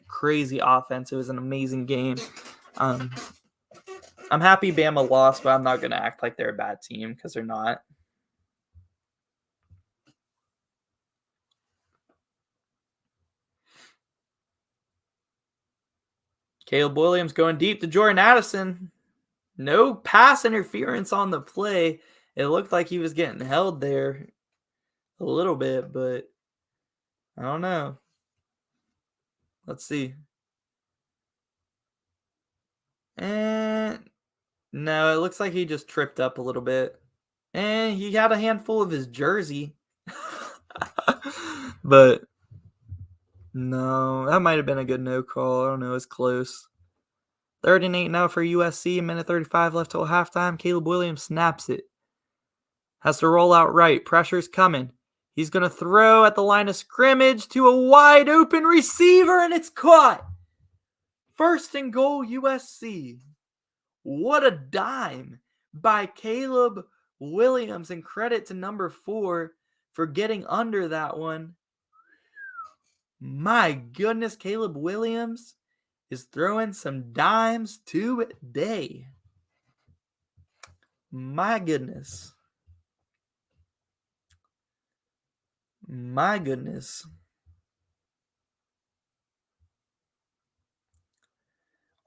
crazy offense. It was an amazing game. I'm happy Bama lost, but I'm not going to act like they're a bad team because they're not. Caleb Williams going deep to Jordan Addison. No pass interference on the play. It looked like he was getting held there a little bit, but I don't know. Let's see. And no, it looks like he just tripped up a little bit. And he had a handful of his jersey. But no, that might have been a good no call. I don't know. It's close. 3rd and 8 now for USC. A minute 35 left till halftime. Caleb Williams snaps it. Has to roll out right. Pressure's coming. He's going to throw at the line of scrimmage to a wide open receiver, and it's caught. 1st and goal, USC. What a dime by Caleb Williams, and credit to number 4 for getting under that one. My goodness, Caleb Williams is throwing some dimes today. My goodness. My goodness.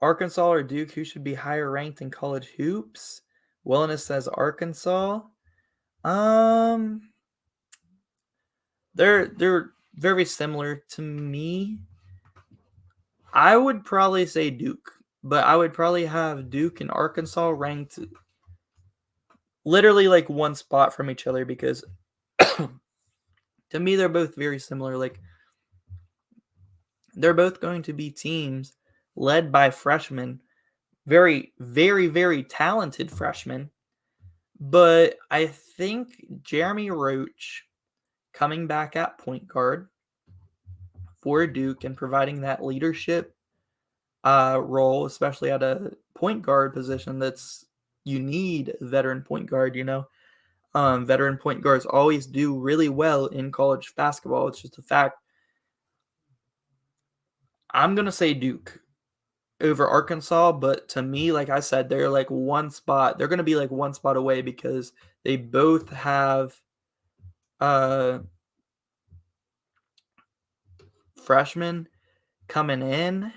Arkansas or Duke, who should be higher ranked in college hoops? Wellness says Arkansas. They're very similar to me. I would probably say Duke, but I would probably have Duke and Arkansas ranked literally like one spot from each other because to me they're both very similar. Like they're both going to be teams led by freshmen, very, very, very talented freshmen. But I think Jeremy Roach coming back at point guard for Duke and providing that leadership role, especially at a point guard position that's you need a veteran point guard, you know. Veteran point guards always do really well in college basketball. It's just a fact. I'm going to say Duke over Arkansas, but to me, like I said, they're like one spot. They're going to be like one spot away because they both have freshmen coming in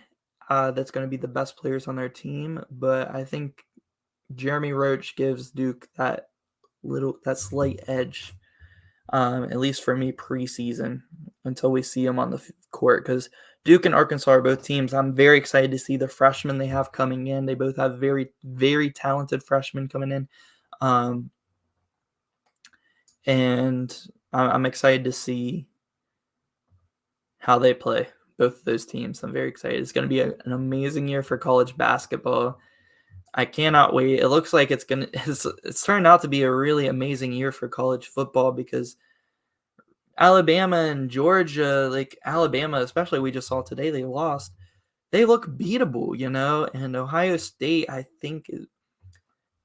that's going to be the best players on their team. But I think Jeremy Roach gives Duke that slight edge, at least for me preseason, until we see him on the court, because Duke and Arkansas are both teams I'm very excited to see the freshmen they have coming in. They both have very, very talented freshmen coming in. And I'm excited to see how they play, both of those teams. I'm very excited. It's going to be an amazing year for college basketball. I cannot wait. It looks like it's turned out to be a really amazing year for college football because Alabama and Georgia, like Alabama, especially we just saw today, they lost. They look beatable, and Ohio State, I think,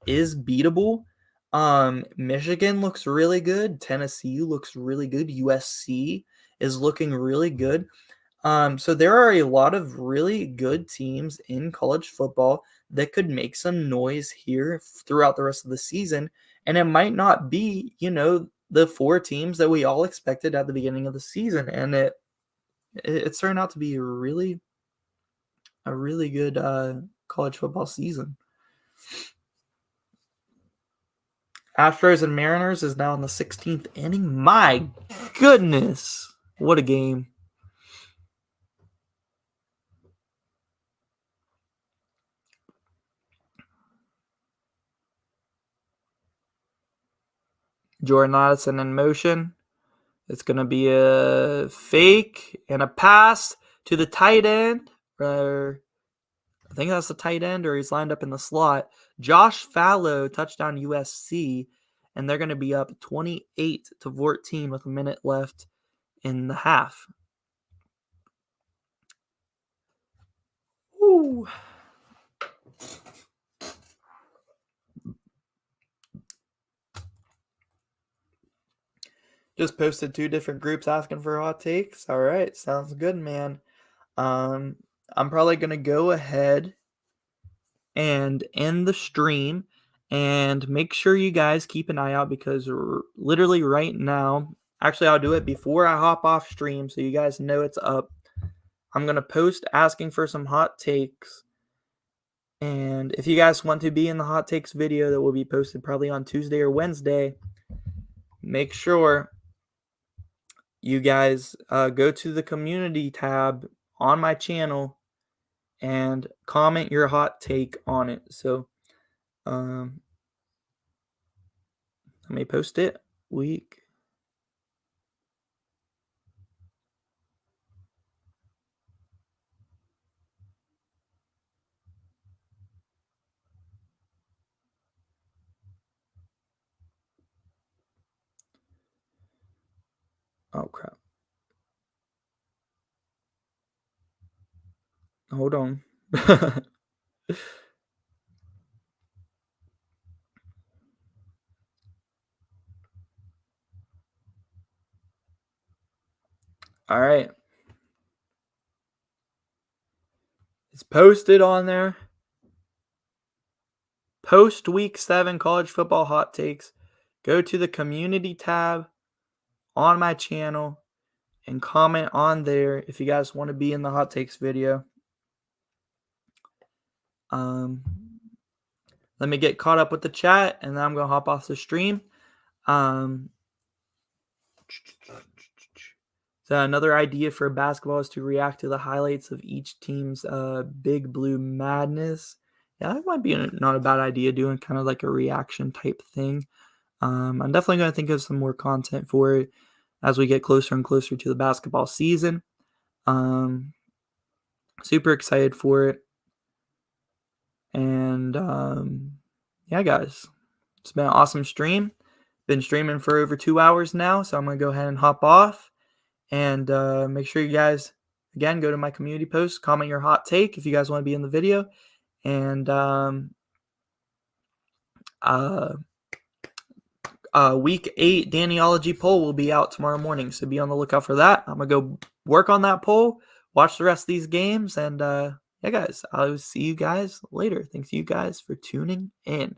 is beatable. Michigan looks really good. Tennessee looks really good. USC is looking really good. So there are a lot of really good teams in college football that could make some noise here throughout the rest of the season. And it might not be, the 4 teams that we all expected at the beginning of the season. And it's turned out to be a really good college football season. Astros and Mariners is now in the 16th inning. My goodness, what a game. Jordan Addison in motion. It's going to be a fake and a pass to the tight end. I think that's the tight end, or he's lined up in the slot. Josh Fallow, touchdown USC, and they're going to be up 28-14 with a minute left in the half. Woo. Just posted 2 different groups asking for hot takes. All right, sounds good, man. I'm probably going to go ahead and end the stream, and make sure you guys keep an eye out because literally right now, actually I'll do it before I hop off stream so you guys know it's up. I'm going to post asking for some hot takes, and if you guys want to be in the hot takes video that will be posted probably on Tuesday or Wednesday, make sure you guys go to the community tab on my channel and comment your hot take on it. So let me post it. Week. Oh, crap. Hold on. All right. It's posted on there. Post week 7 college football hot takes. Go to the community tab on my channel and comment on there if you guys want to be in the hot takes video. Let me get caught up with the chat, and then I'm going to hop off the stream. So another idea for basketball is to react to the highlights of each team's Big Blue Madness. Yeah, that might be not a bad idea, doing kind of like a reaction type thing. I'm definitely going to think of some more content for it as we get closer and closer to the basketball season. Super excited for it. And yeah, guys, it's been an awesome stream. Been streaming for over 2 hours now, so I'm going to go ahead and hop off. And make sure you guys, again, go to my community post, comment your hot take if you guys want to be in the video. And week 8 Daniology poll will be out tomorrow morning, so be on the lookout for that. I'm going to go work on that poll, watch the rest of these games, and yeah, guys, I'll see you guys later. Thanks you guys for tuning in.